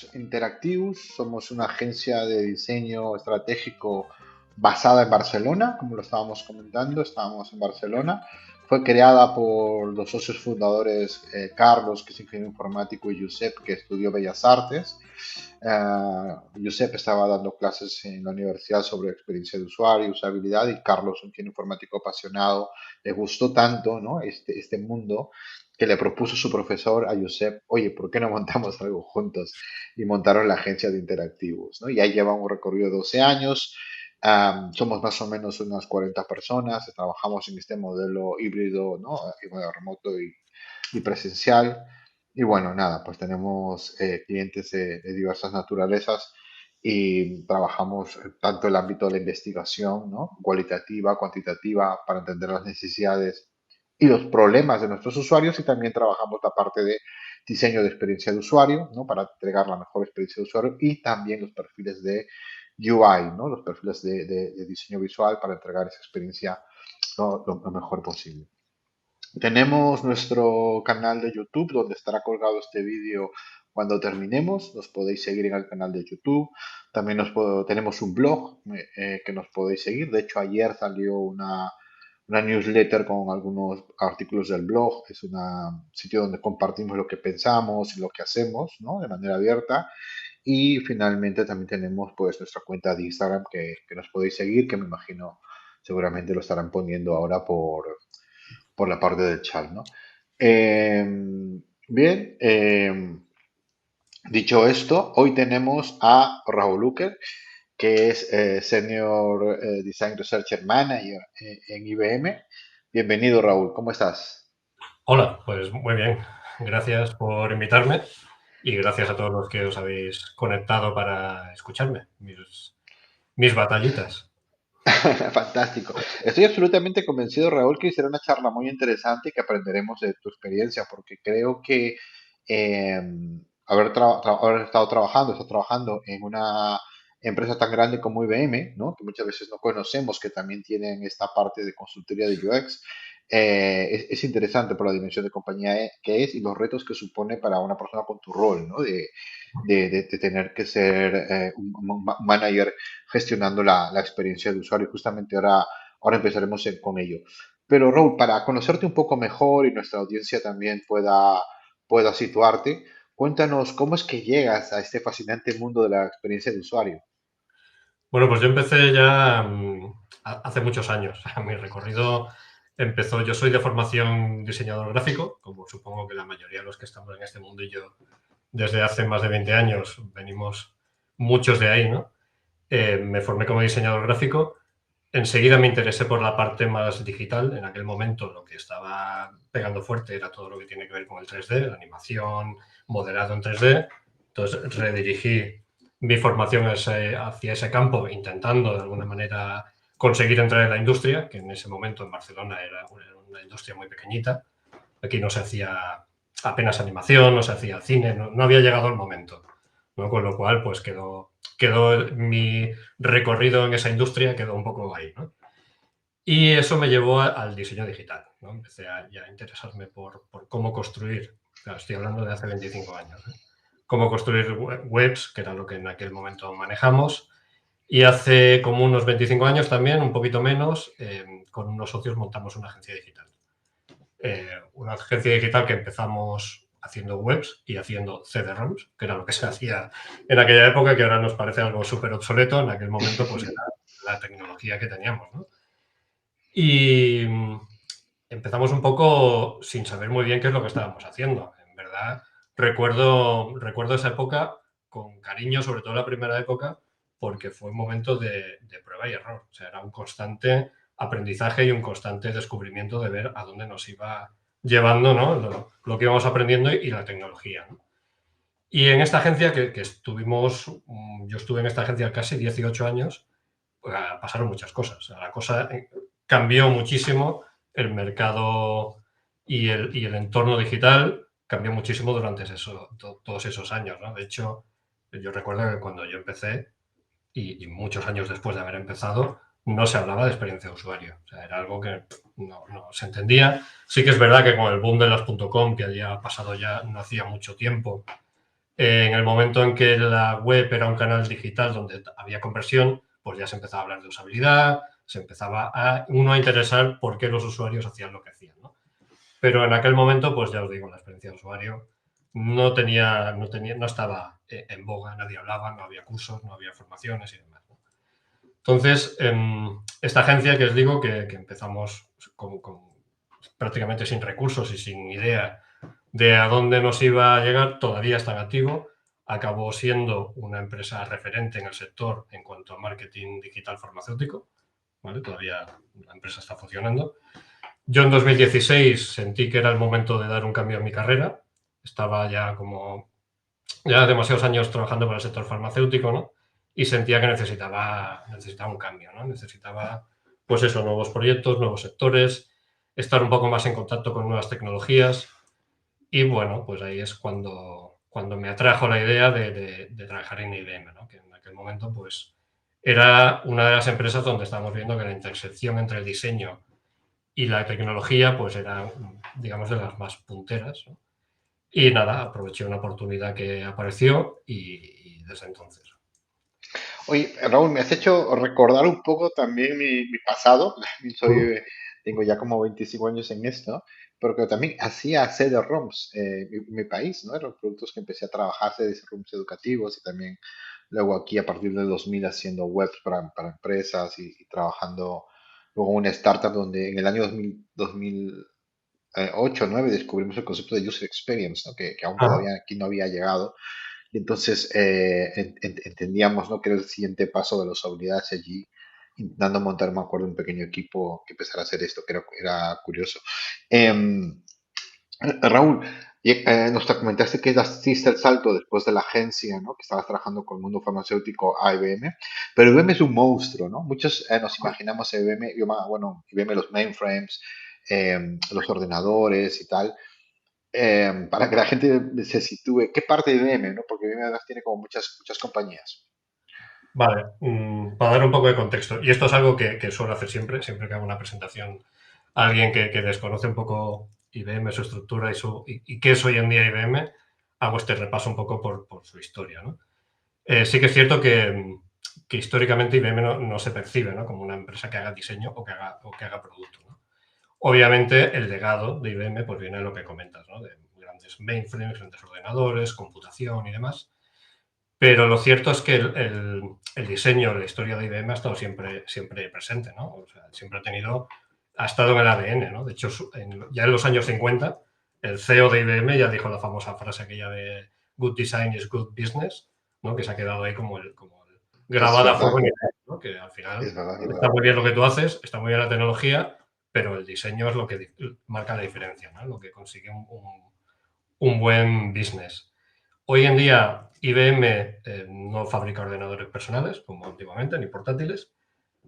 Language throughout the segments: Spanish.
somos Interactivus, somos una agencia de diseño estratégico basada en Barcelona, como lo estábamos comentando, estábamos en Barcelona. Fue creada por los socios fundadores Carlos, que es ingeniero informático, y Josep, que estudió Bellas Artes. Josep estaba dando clases en la universidad sobre experiencia de usuario, usabilidad, y Carlos, un ingeniero informático apasionado, le gustó tanto, ¿no? este mundo que le propuso su profesor a Josep, oye, ¿por qué no montamos algo juntos? Y montaron la agencia de Interactivos, ¿no? Y ahí llevan un recorrido de 12 años, somos más o menos unas 40 personas, trabajamos en este modelo híbrido, ¿no? Remoto y presencial. Y bueno, nada, pues tenemos clientes de diversas naturalezas y trabajamos tanto el ámbito de la investigación, ¿no? Cualitativa, cuantitativa, para entender las necesidades y los problemas de nuestros usuarios, y también trabajamos la parte de diseño de experiencia de usuario, ¿no? Para entregar la mejor experiencia de usuario, y también los perfiles de UI, ¿no? Los perfiles de diseño visual para entregar esa experiencia lo mejor posible. Tenemos nuestro canal de YouTube donde estará colgado este vídeo cuando terminemos. Nos podéis seguir en el canal de YouTube. También tenemos un blog que nos podéis seguir. De hecho, ayer salió una newsletter con algunos artículos del blog. Es un sitio donde compartimos lo que pensamos y lo que hacemos, ¿no? De manera abierta. Y finalmente también tenemos pues nuestra cuenta de Instagram que nos podéis seguir, que me imagino seguramente lo estarán poniendo ahora por la parte del chat, ¿no? Eh, bien, dicho esto, hoy tenemos a Raúl Luker, que es Senior Design Researcher Manager en IBM. Bienvenido, Raúl, ¿cómo estás? Hola, pues muy bien. Gracias por invitarme y gracias a todos los que os habéis conectado para escucharme, mis batallitas. Fantástico. Estoy absolutamente convencido, Raúl, que será una charla muy interesante y que aprenderemos de tu experiencia, porque creo que eh, haber estado estás trabajando en una empresa tan grande como IBM, ¿no? Que muchas veces no conocemos, que también tienen esta parte de consultoría de UX, es interesante por la dimensión de compañía que es y los retos que supone para una persona con tu rol, ¿no? De tener que ser un manager gestionando la experiencia de usuario. Y justamente ahora empezaremos con ello. Pero Raúl, para conocerte un poco mejor y nuestra audiencia también pueda situarte, cuéntanos cómo es que llegas a este fascinante mundo de la experiencia de usuario. Bueno, pues yo empecé ya hace muchos años. Mi recorrido empezó, yo soy de formación diseñador gráfico, como supongo que la mayoría de los que estamos en este mundo y yo desde hace más de 20 años venimos muchos de ahí, ¿no? Me formé como diseñador gráfico. Enseguida me interesé por la parte más digital. En aquel momento lo que estaba pegando fuerte era todo lo que tiene que ver con el 3D, la animación, modelado en 3D. Entonces redirigí mi formación hacia ese campo, intentando de alguna manera conseguir entrar en la industria, que en ese momento en Barcelona era una industria muy pequeñita. Aquí no se hacía apenas animación, no se hacía cine, no había llegado el momento, ¿no? Con lo cual, pues quedó mi recorrido en esa industria, quedó un poco ahí, ¿no? Y eso me llevó al diseño digital, ¿no? Empecé ya a interesarme por cómo construir, claro, estoy hablando de hace 25 años, ¿eh? Cómo construir webs, que era lo que en aquel momento manejamos. Y hace como unos 25 años también, un poquito menos, con unos socios montamos una agencia digital. Una agencia digital que empezamos haciendo webs y haciendo CD-ROMs, que era lo que se hacía en aquella época, que ahora nos parece algo súper obsoleto. En aquel momento, pues era la tecnología que teníamos, ¿no? Y empezamos un poco sin saber muy bien qué es lo que estábamos haciendo. En verdad, recuerdo esa época con cariño, sobre todo la primera época, porque fue un momento de prueba y error. O sea, era un constante aprendizaje y un constante descubrimiento de ver a dónde nos iba llevando, ¿no? Lo que íbamos aprendiendo y la tecnología, ¿no? Y en esta agencia que estuvimos, yo estuve en esta agencia casi 18 años, pues, pasaron muchas cosas. O sea, la cosa cambió muchísimo, el mercado y el entorno digital cambió muchísimo durante todos esos años, ¿no? De hecho, yo recuerdo que cuando yo empecé, y muchos años después de haber empezado, no se hablaba de experiencia de usuario. O sea, era algo que no se entendía. Sí que es verdad que con el boom de las .com, que había pasado ya no hacía mucho tiempo, En el momento en que la web era un canal digital donde había conversión, pues ya se empezaba a hablar de usabilidad, se empezaba a uno a interesar por qué los usuarios hacían lo que hacían, ¿no? Pero en aquel momento, pues ya os digo, la experiencia de usuario no estaba en boga, nadie hablaba, no había cursos, no había formaciones y demás, ¿no? Entonces, esta agencia que os digo que empezamos con prácticamente sin recursos y sin idea de a dónde nos iba a llegar, todavía está en activo. Acabó siendo una empresa referente en el sector en cuanto a marketing digital farmacéutico, ¿vale? Todavía la empresa está funcionando. Yo en 2016 sentí que era el momento de dar un cambio en mi carrera. Estaba ya demasiados años trabajando para el sector farmacéutico, ¿no? Y sentía que necesitaba un cambio, ¿no? Necesitaba, pues eso, nuevos proyectos, nuevos sectores, estar un poco más en contacto con nuevas tecnologías. Y bueno, pues ahí es cuando me atrajo la idea de trabajar en IBM, ¿no? Que en aquel momento, pues, era una de las empresas donde estábamos viendo que la intersección entre el diseño y la tecnología, pues, era, digamos, de las más punteras, ¿no? Y nada, aproveché una oportunidad que apareció y desde entonces. Oye, Raúl, me has hecho recordar un poco también mi pasado. Soy, tengo ya como 25 años en esto, pero que también hacía CD-ROMs mi país, ¿no? Eran los productos que empecé a trabajar, CD-ROMs educativos y también luego aquí a partir del 2000 haciendo webs para empresas y trabajando luego en una startup donde en el año 2008 o 9 descubrimos el concepto de user experience, ¿no? Que aún Ajá. todavía aquí no había llegado y entonces entendíamos, ¿no? Que era el siguiente paso de las habilidades allí, intentando montar, me acuerdo, un pequeño equipo que empezara a hacer esto, que era curioso. Em, Raúl, nos te comentaste que hiciste el salto después de la agencia, ¿no? Que estabas trabajando con el mundo farmacéutico a IBM, pero IBM es un monstruo, ¿no? Muchos nos imaginamos a IBM, bueno, IBM los mainframes, los ordenadores y tal, para que la gente se sitúe, ¿qué parte de IBM, no? Porque IBM además tiene como muchas compañías. Vale, para dar un poco de contexto, y esto es algo que suelo hacer siempre que hago una presentación a alguien que desconoce un poco IBM, su estructura y qué es hoy en día IBM, hago este repaso un poco por su historia, ¿no? Sí que es cierto que históricamente IBM no se percibe, ¿no? Como una empresa que haga diseño o que haga producto, ¿no? Obviamente el legado de IBM pues viene de lo que comentas, ¿no? De grandes mainframes, grandes ordenadores, computación y demás. Pero lo cierto es que el diseño, la historia de IBM ha estado siempre presente, ¿no? O sea, ha estado en el ADN, ¿no? De hecho, ya en los años 50, el CEO de IBM ya dijo la famosa frase aquella de "Good design is good business", ¿no? Que se ha quedado ahí como Es grabada a verdad, fuego en IBM, ¿no? Que al final es verdad. está muy bien lo que tú haces, está muy bien la tecnología, pero el diseño es lo que marca la diferencia, ¿no? Lo que consigue un buen business. Hoy en día IBM no fabrica ordenadores personales como antiguamente, ni portátiles.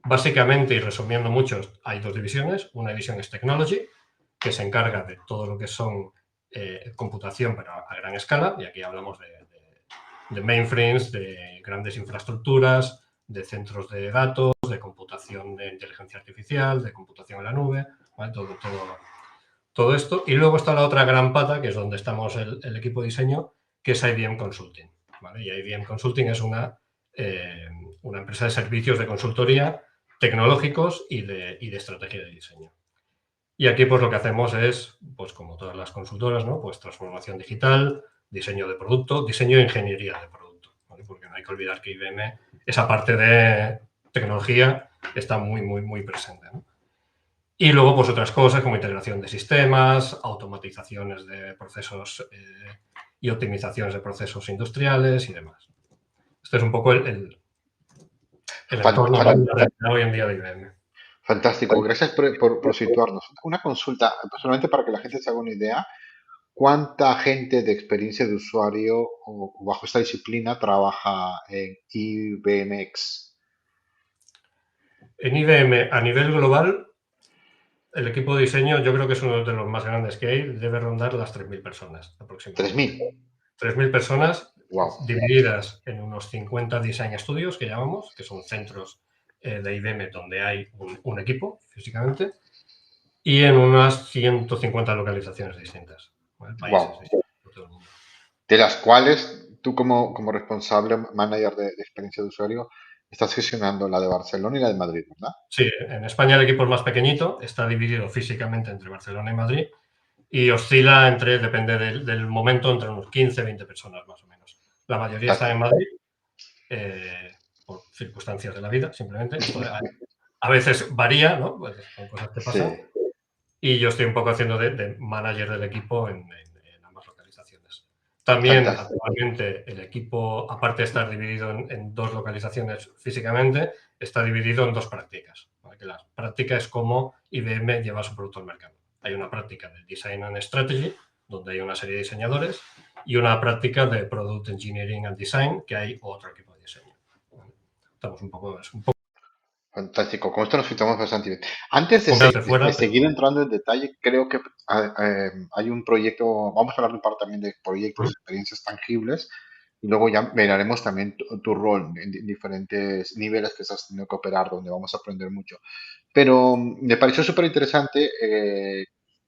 Básicamente, y resumiendo mucho, hay dos divisiones. Una división es Technology, que se encarga de todo lo que son computación pero a gran escala, y aquí hablamos de mainframes, de grandes infraestructuras, de centros de datos, de computación de inteligencia artificial, de computación en la nube, ¿vale? Todo esto. Y luego está la otra gran pata, que es donde estamos el equipo de diseño, que es IBM Consulting, ¿vale? Y IBM Consulting es una empresa de servicios de consultoría tecnológicos y de estrategia de diseño. Y aquí pues lo que hacemos es, pues como todas las consultoras, ¿no? Pues transformación digital, diseño de producto, diseño e ingeniería de producto, ¿vale? Porque no hay que olvidar que IBM, esa parte de tecnología está muy presente, ¿no? Y luego, pues otras cosas como integración de sistemas, automatizaciones de procesos y optimizaciones de procesos industriales y demás. Este es un poco el Fan- entorno, ¿no? fan- La realidad hoy en día de IBM. Fantástico, gracias por situarnos. Una consulta, solamente para que la gente se haga una idea, ¿cuánta gente de experiencia de usuario o bajo esta disciplina trabaja en IBMX? En IBM, a nivel global, el equipo de diseño yo creo que es uno de los más grandes que hay, debe rondar las 3.000 personas aproximadamente. 3.000. 3.000 personas Wow. divididas en unos 50 design studios que llamamos, que son centros de IBM donde hay un equipo físicamente, y en unas 150 localizaciones distintas, ¿vale? Países Wow. distintos por todo el mundo. De las cuales tú como responsable manager de experiencia de usuario, estás gestionando la de Barcelona y la de Madrid, ¿verdad? Sí, en España el equipo es más pequeñito, está dividido físicamente entre Barcelona y Madrid y oscila entre, depende del momento, entre unos 15, 20 personas más o menos. La mayoría está en Fantástico. Madrid, por circunstancias de la vida, simplemente. Esto a veces varía, ¿no? Pues son cosas que Sí, pasan. Y yo estoy un poco haciendo de manager del equipo en ambas localizaciones. También fantástico. actualmente el equipo, aparte de estar dividido en dos localizaciones físicamente, está dividido en dos prácticas. ¿Vale? Que la práctica es cómo IBM lleva su producto al mercado. Hay una práctica de Design and Strategy, donde hay una serie de diseñadores, y una práctica de Product Engineering and Design, que hay otro equipo de diseño. ¿Vale? Estamos un poco Fantástico, con esto nos fijamos bastante bien. Antes de, con de de fuera, seguir pero... entrando en detalle, creo que hay un proyecto, vamos a hablar un par también de proyectos, experiencias tangibles, y luego ya miraremos también tu rol en diferentes niveles que estás teniendo que operar, donde vamos a aprender mucho. Pero me pareció súper interesante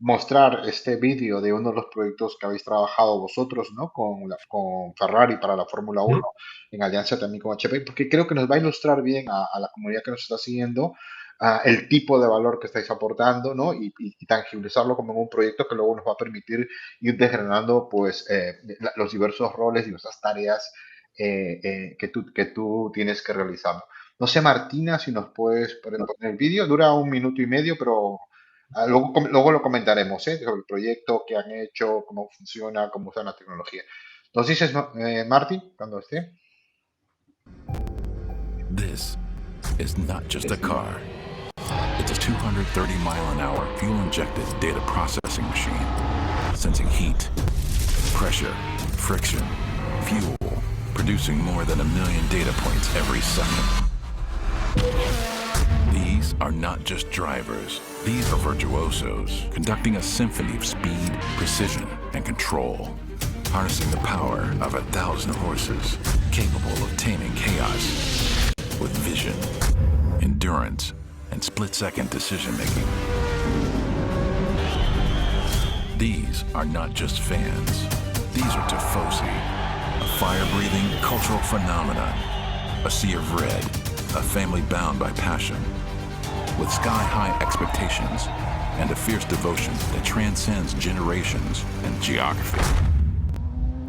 mostrar este vídeo de uno de los proyectos que habéis trabajado vosotros, ¿no? Con Ferrari para la Fórmula Uno, en alianza también con HP, porque creo que nos va a ilustrar bien a la comunidad que nos está siguiendo el tipo de valor que estáis aportando, ¿no? Y tangibilizarlo como en un proyecto que luego nos va a permitir ir desgranando, pues, los diversos roles, diversas tareas que tú tienes que realizar. No sé, Martina, si nos puedes poner el vídeo. Dura 1 minuto y medio, pero luego lo comentaremos, ¿eh? Sobre el proyecto, qué han hecho, cómo funciona, cómo usan la tecnología. Nos dices, Martín, cuando esté. This is not just a car. It's a 230-mile-an-hour fuel-injected data processing machine, sensing heat, pressure, friction, fuel, producing more than 1 million data points every second. These are not just drivers. These are virtuosos, conducting a symphony of speed, precision, and control, harnessing the power of 1,000 horses, capable of taming chaos with vision, endurance, and split-second decision-making. These are not just fans. These are Tifosi, a fire-breathing cultural phenomenon, a sea of red, a family bound by passion, with sky-high expectations and a fierce devotion that transcends generations and geography.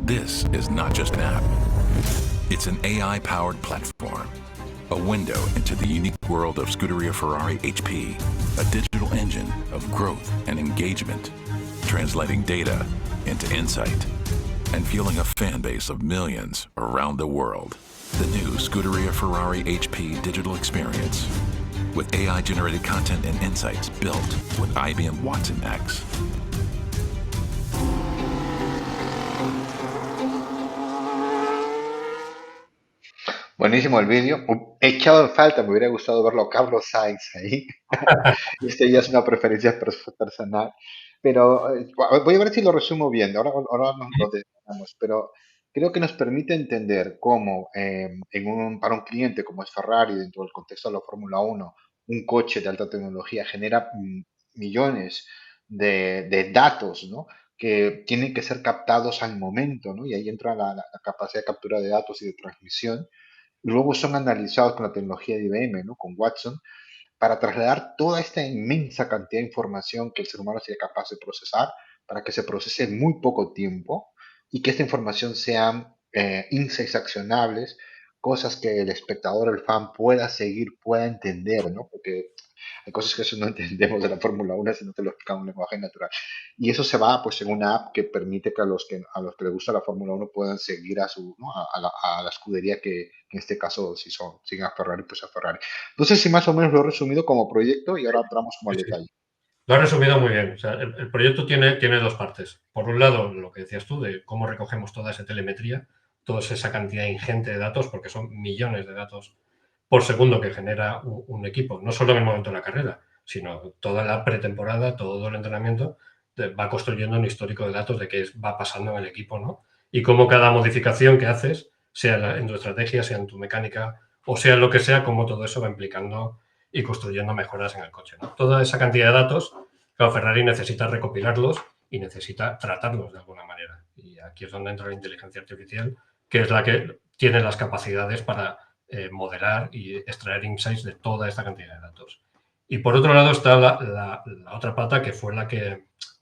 This is not just an app. It's an AI-powered platform, a window into the unique world of Scuderia Ferrari HP, a digital engine of growth and engagement, translating data into insight and fueling a fan base of millions around the world. The new Scuderia Ferrari HP digital experience, with AI-generated content and insights built with IBM Watson X. Buenísimo el vídeo. He echado en falta, me hubiera gustado verlo a Carlos Sainz ahí. Este ya es una preferencia personal. Pero voy a ver si lo resumo bien. Ahora nos lo dejamos. Pero creo que nos permite entender cómo para un cliente como es Ferrari, dentro del contexto de la Fórmula Uno, un coche de alta tecnología genera millones de datos, ¿no? Que tienen que ser captados al momento, ¿no? Y ahí entra la capacidad de captura de datos y de transmisión. Y luego son analizados con la tecnología de IBM, ¿no? Con Watson, para trasladar toda esta inmensa cantidad de información que el ser humano sería capaz de procesar, para que se procese en muy poco tiempo y que esta información sean insights accionables, cosas que el espectador, el fan pueda seguir, pueda entender, ¿no? Porque hay cosas que eso no entendemos de la Fórmula 1 si no te lo explican en un lenguaje natural. Y eso se va pues en una app que permite que a los que les gusta la Fórmula 1 puedan seguir ¿no? a la escudería que en este caso si siguen a Ferrari, pues a Ferrari. No sé si más o menos lo he resumido como proyecto y ahora entramos como al Sí, sí. detalle. Lo has resumido muy bien. O sea, el proyecto tiene dos partes. Por un lado, lo que decías tú, de cómo recogemos toda esa telemetría, toda esa cantidad ingente de datos, porque son millones de datos por segundo que genera un equipo, no solo en el momento de la carrera, sino toda la pretemporada, todo el entrenamiento, va construyendo un histórico de datos de qué va pasando en el equipo, ¿no? Y cómo cada modificación que haces, sea en tu estrategia, sea en tu mecánica, o sea en lo que sea, cómo todo eso va implicando y construyendo mejoras en el coche, ¿no? Toda esa cantidad de datos, claro, Ferrari necesita recopilarlos y necesita tratarlos de alguna manera. Y aquí es donde entra la inteligencia artificial que es la que tiene las capacidades para modelar y extraer insights de toda esta cantidad de datos. Y por otro lado está la otra pata, que fue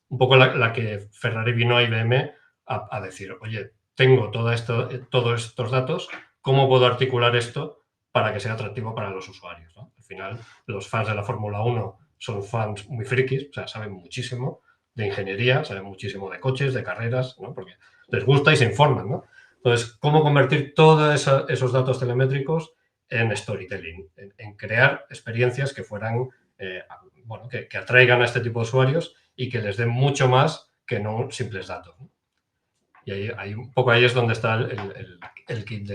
un poco la que Ferrari vino a IBM a decir, oye, tengo todos estos datos, ¿cómo puedo articular esto para que sea atractivo para los usuarios, ¿no? Al final, los fans de la Fórmula 1 son fans muy frikis, o sea, saben muchísimo de ingeniería, saben muchísimo de coches, de carreras, ¿no? Porque les gusta y se informan, ¿no? Entonces, ¿cómo convertir todos esos datos telemétricos en storytelling? En crear experiencias que fueran, bueno, que atraigan a este tipo de usuarios y que les den mucho más que no simples datos, ¿no? Y un poco ahí es donde está el kit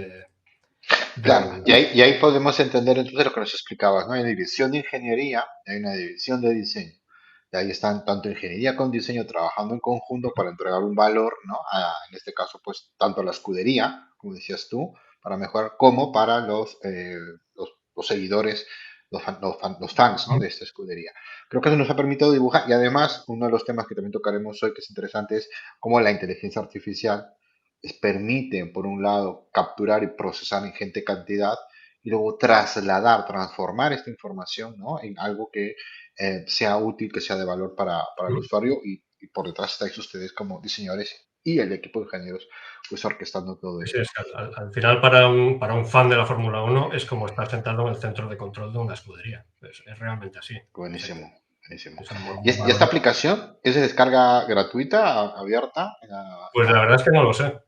Claro, y ahí podemos entender entonces lo que nos explicabas, ¿no? Hay una división de ingeniería y hay una división de diseño. Y ahí están tanto ingeniería con diseño trabajando en conjunto para entregar un valor, ¿no? En este caso, pues tanto a la escudería, como decías tú, para mejorar, como para los seguidores, los fans, ¿no? De esta escudería. Creo que eso nos ha permitido dibujar y además uno de los temas que también tocaremos hoy que es interesante es cómo la inteligencia artificial permite, por un lado, capturar y procesar ingente cantidad y luego trasladar, transformar esta información, ¿no? En algo que sea útil, que sea de valor para el usuario y por detrás estáis ustedes como diseñadores y el equipo de ingenieros pues orquestando todo Sí, esto. es que al final, para un fan de la Fórmula 1 es como estar sentado en el centro de control de una escudería. Es realmente así. O sea, Buenísimo, buenísimo. es un ¿Y esta aplicación es de descarga gratuita, abierta? Pues la verdad es que no lo sé.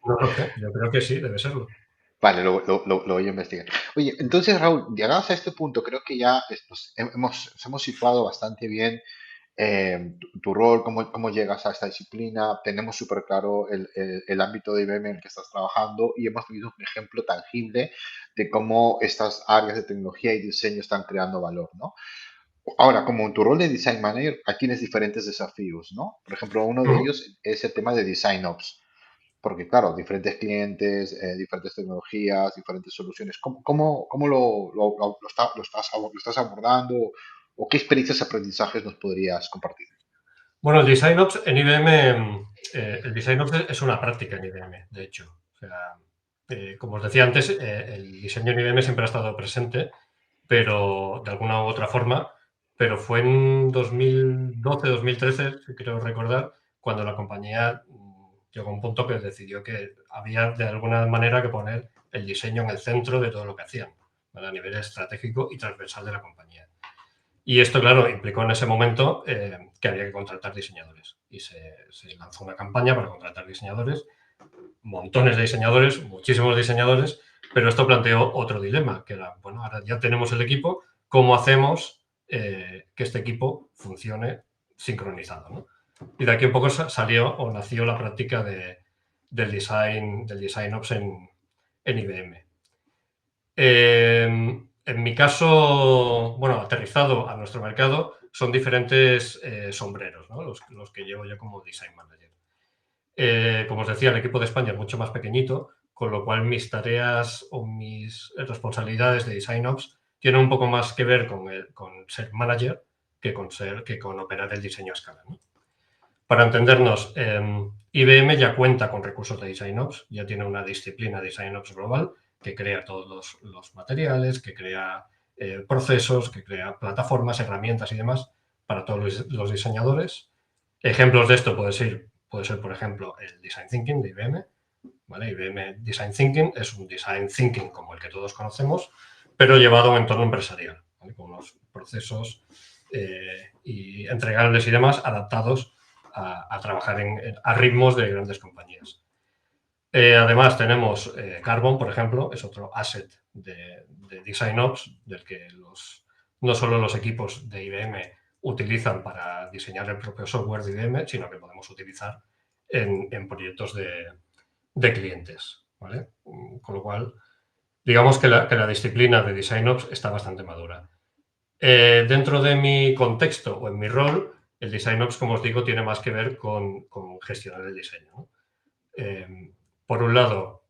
No lo sé. Yo creo que sí, debe serlo. Vale, lo voy a investigar. Oye, entonces Raúl, llegados a este punto, creo que ya nos hemos situado bastante bien tu rol, cómo llegas a esta disciplina, tenemos súper claro el ámbito de IBM en el que estás trabajando y hemos tenido un ejemplo tangible de cómo estas áreas de tecnología y diseño están creando valor, ¿no? Ahora, como en tu rol de Design Manager, aquí tienes diferentes desafíos, ¿no? Por ejemplo, uno de Ujú. ellos es el tema de Design Ops, porque claro, diferentes clientes, diferentes tecnologías, diferentes soluciones. ¿Cómo lo estás abordando? ¿O qué experiencias y aprendizajes nos podrías compartir? Bueno, el Design Ops en IBM, el Design Ops es una práctica en IBM, de hecho. O sea, como os decía antes, el diseño en IBM siempre ha estado presente, pero de alguna u otra forma, pero fue en 2012, 2013, si creo recordar, cuando la compañía llegó a un punto que decidió que había de alguna manera que poner el diseño en el centro de todo lo que hacían, ¿vale? A nivel estratégico y transversal de la compañía. Y esto, claro, implicó en ese momento que había que contratar diseñadores. Y se lanzó una campaña para contratar diseñadores, montones de diseñadores, muchísimos diseñadores, pero esto planteó otro dilema, que era, bueno, ahora ya tenemos el equipo, ¿cómo hacemos que este equipo funcione sincronizado, ¿no? Y de aquí un poco salió o nació la práctica del design ops en IBM. En mi caso, bueno, aterrizado a nuestro mercado, son diferentes sombreros, ¿no? Los que llevo yo como design manager. Como os decía, el equipo de España es mucho más pequeñito, con lo cual mis tareas o mis responsabilidades de design ops tienen un poco más que ver con ser manager que con operar el diseño a escala, ¿no? Para entendernos, IBM ya cuenta con recursos de Design Ops, ya tiene una disciplina de Design Ops global que crea todos los materiales, que crea procesos, que crea plataformas, herramientas y demás para todos los diseñadores. Ejemplos de esto puede ser, por ejemplo, el Design Thinking de IBM. ¿Vale? IBM Design Thinking es un Design Thinking como el que todos conocemos, pero llevado a un entorno empresarial, ¿vale? Con unos procesos y entregables y demás adaptados a trabajar a ritmos de grandes compañías. Además, tenemos Carbon, por ejemplo, es otro asset de Design Ops, del que no solo los equipos de IBM utilizan para diseñar el propio software de IBM, sino que podemos utilizar en proyectos de clientes, ¿vale? Con lo cual, digamos que la disciplina de Design Ops está bastante madura. Dentro de mi contexto o en mi rol, el Design Ops, como os digo, tiene más que ver con gestionar el diseño, ¿no? Por un lado,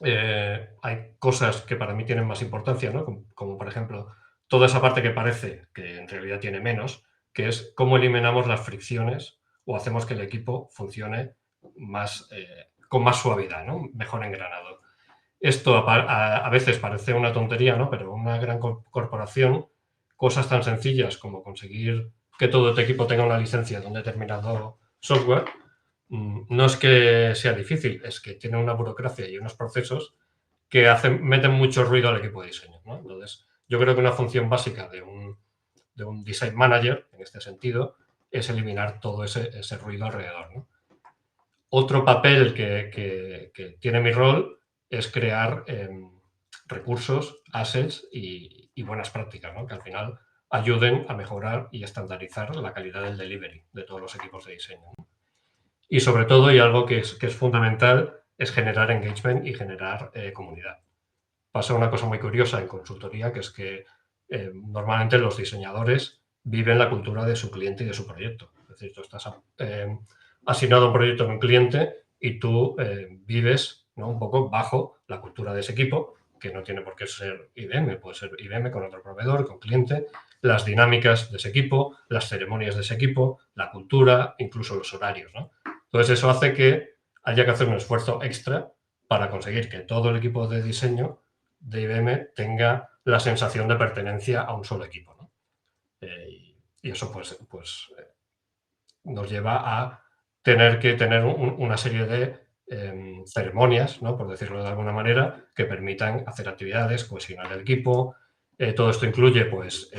hay cosas que para mí tienen más importancia, ¿no? Como por ejemplo, toda esa parte que parece que en realidad tiene menos, que es cómo eliminamos las fricciones o hacemos que el equipo funcione más con más suavidad, ¿no? Mejor engranado. Esto a veces parece una tontería, ¿no? Pero una gran corporación, cosas tan sencillas como conseguir que todo tu equipo tenga una licencia de un determinado software, no es que sea difícil, es que tiene una burocracia y unos procesos que meten mucho ruido al equipo de diseño, ¿no? Entonces, yo creo que una función básica de un design manager, en este sentido, es eliminar todo ese ruido alrededor, ¿no? Otro papel que tiene mi rol es crear recursos, assets y buenas prácticas, ¿no? Que al final ayuden a mejorar y estandarizar la calidad del delivery de todos los equipos de diseño, ¿no? Y sobre todo, y algo que es fundamental, es generar engagement y generar comunidad. Pasa una cosa muy curiosa en consultoría, que es que normalmente los diseñadores viven la cultura de su cliente y de su proyecto. Es decir, tú estás asignado a un proyecto en un cliente y tú vives, ¿no? Un poco bajo la cultura de ese equipo, que no tiene por qué ser IBM, puede ser IBM con otro proveedor, con cliente, las dinámicas de ese equipo, las ceremonias de ese equipo, la cultura, incluso los horarios, ¿no? Entonces eso hace que haya que hacer un esfuerzo extra para conseguir que todo el equipo de diseño de IBM tenga la sensación de pertenencia a un solo equipo, ¿no? Y eso pues nos lleva a tener que tener una serie de ceremonias, ¿no? Por decirlo de alguna manera, que permitan hacer actividades, cohesionar el equipo. Todo esto incluye pues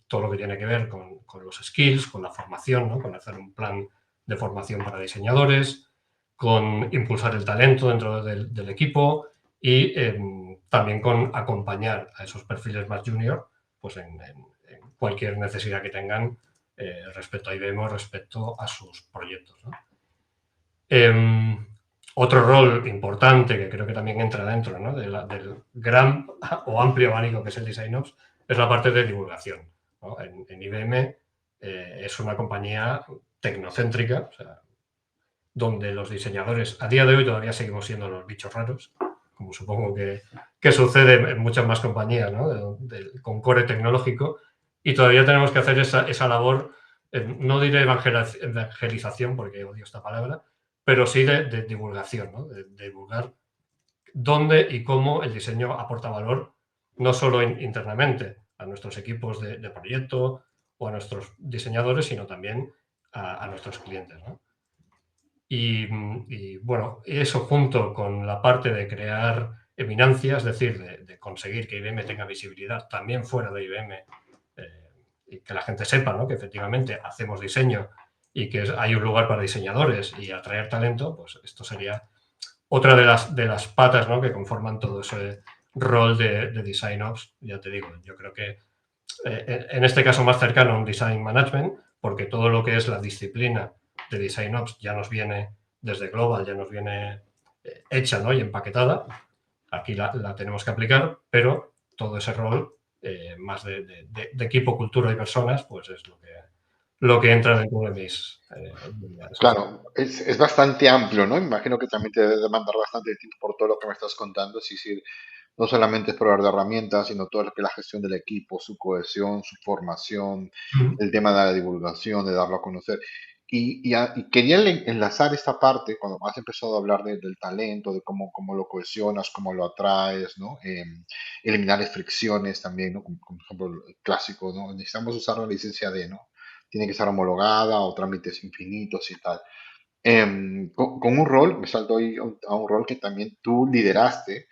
todo lo que tiene que ver con los skills, con la formación, ¿no? Con hacer un plan de formación para diseñadores, con impulsar el talento dentro del equipo y también con acompañar a esos perfiles más junior pues en cualquier necesidad que tengan respecto a IBM o respecto a sus proyectos, ¿no? Otro rol importante que creo que también entra dentro, ¿no? del gran o amplio abanico que es el DesignOps es la parte de divulgación, ¿no? En IBM es una compañía tecnocéntrica, o sea, donde los diseñadores a día de hoy todavía seguimos siendo los bichos raros, como supongo que sucede en muchas más compañías, ¿no? Con core tecnológico, y todavía tenemos que hacer esa labor, no diré evangelización, porque odio esta palabra, pero sí de divulgación, ¿no? De divulgar dónde y cómo el diseño aporta valor, no solo internamente a nuestros equipos de proyecto o a nuestros diseñadores, sino también a nuestros clientes, ¿no? Y bueno, eso junto con la parte de crear eminencia, es decir, de conseguir que IBM tenga visibilidad también fuera de IBM, y que la gente sepa, ¿no? Que efectivamente hacemos diseño y que hay un lugar para diseñadores y atraer talento, pues esto sería otra de las patas, ¿no? Que conforman todo ese rol de Design Ops. Ya te digo, yo creo que en este caso más cercano a un Design Management, porque todo lo que es la disciplina de Design Ops ya nos viene desde Global, ya nos viene hecha, ¿no? Y empaquetada. Aquí la tenemos que aplicar, pero todo ese rol más de equipo, cultura y personas, pues es lo que entra dentro de mis habilidades. Claro, es bastante amplio, ¿no? Imagino que también te debe demandar bastante tiempo por todo lo que me estás contando. Es decir, no solamente es proveer de herramientas, sino todo lo que es la gestión del equipo, su cohesión, su formación, Ujú. el tema de la divulgación, de darlo a conocer. Y quería enlazar esta parte cuando has empezado a hablar del talento, de cómo lo cohesionas, cómo lo atraes, ¿no? Eliminar las fricciones también, ¿no? Como por ejemplo el clásico, ¿no? Necesitamos usar la licencia D, ¿no? Tiene que estar homologada o trámites infinitos y tal. Con un rol, me salto ahí a un rol que también tú lideraste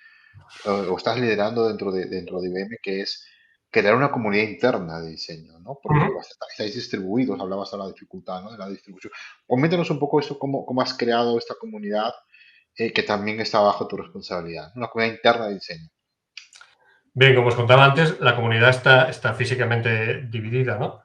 o estás liderando dentro de IBM, que es crear una comunidad interna de diseño, ¿no? Porque Ujú. estáis distribuidos, hablabas de la dificultad, ¿no? De la distribución. Coméntanos un poco eso, cómo has creado esta comunidad que también está bajo tu responsabilidad, ¿no? Una comunidad interna de diseño. Bien, como os contaba antes, la comunidad está físicamente dividida, ¿no?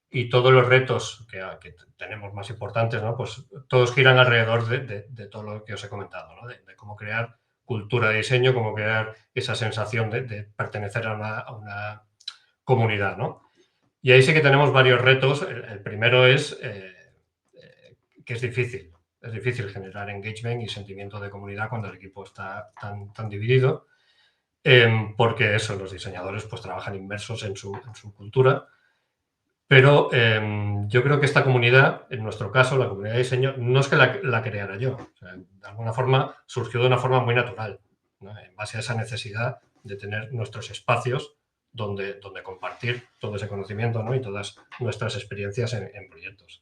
Y todos los retos que tenemos más importantes, ¿no? Pues todos giran alrededor de todo lo que os he comentado, ¿no? De cómo crear cultura de diseño, cómo crear esa sensación de pertenecer a una comunidad, ¿no? Y ahí sí que tenemos varios retos. El primero es que es difícil. Es difícil generar engagement y sentimiento de comunidad cuando el equipo está tan dividido. Porque eso, los diseñadores pues trabajan inmersos en su cultura, Pero yo creo que esta comunidad, en nuestro caso, la comunidad de diseño, no es que la creara yo. O sea, de alguna forma surgió de una forma muy natural, ¿no? En base a esa necesidad de tener nuestros espacios donde compartir todo ese conocimiento, ¿no? Y todas nuestras experiencias en proyectos,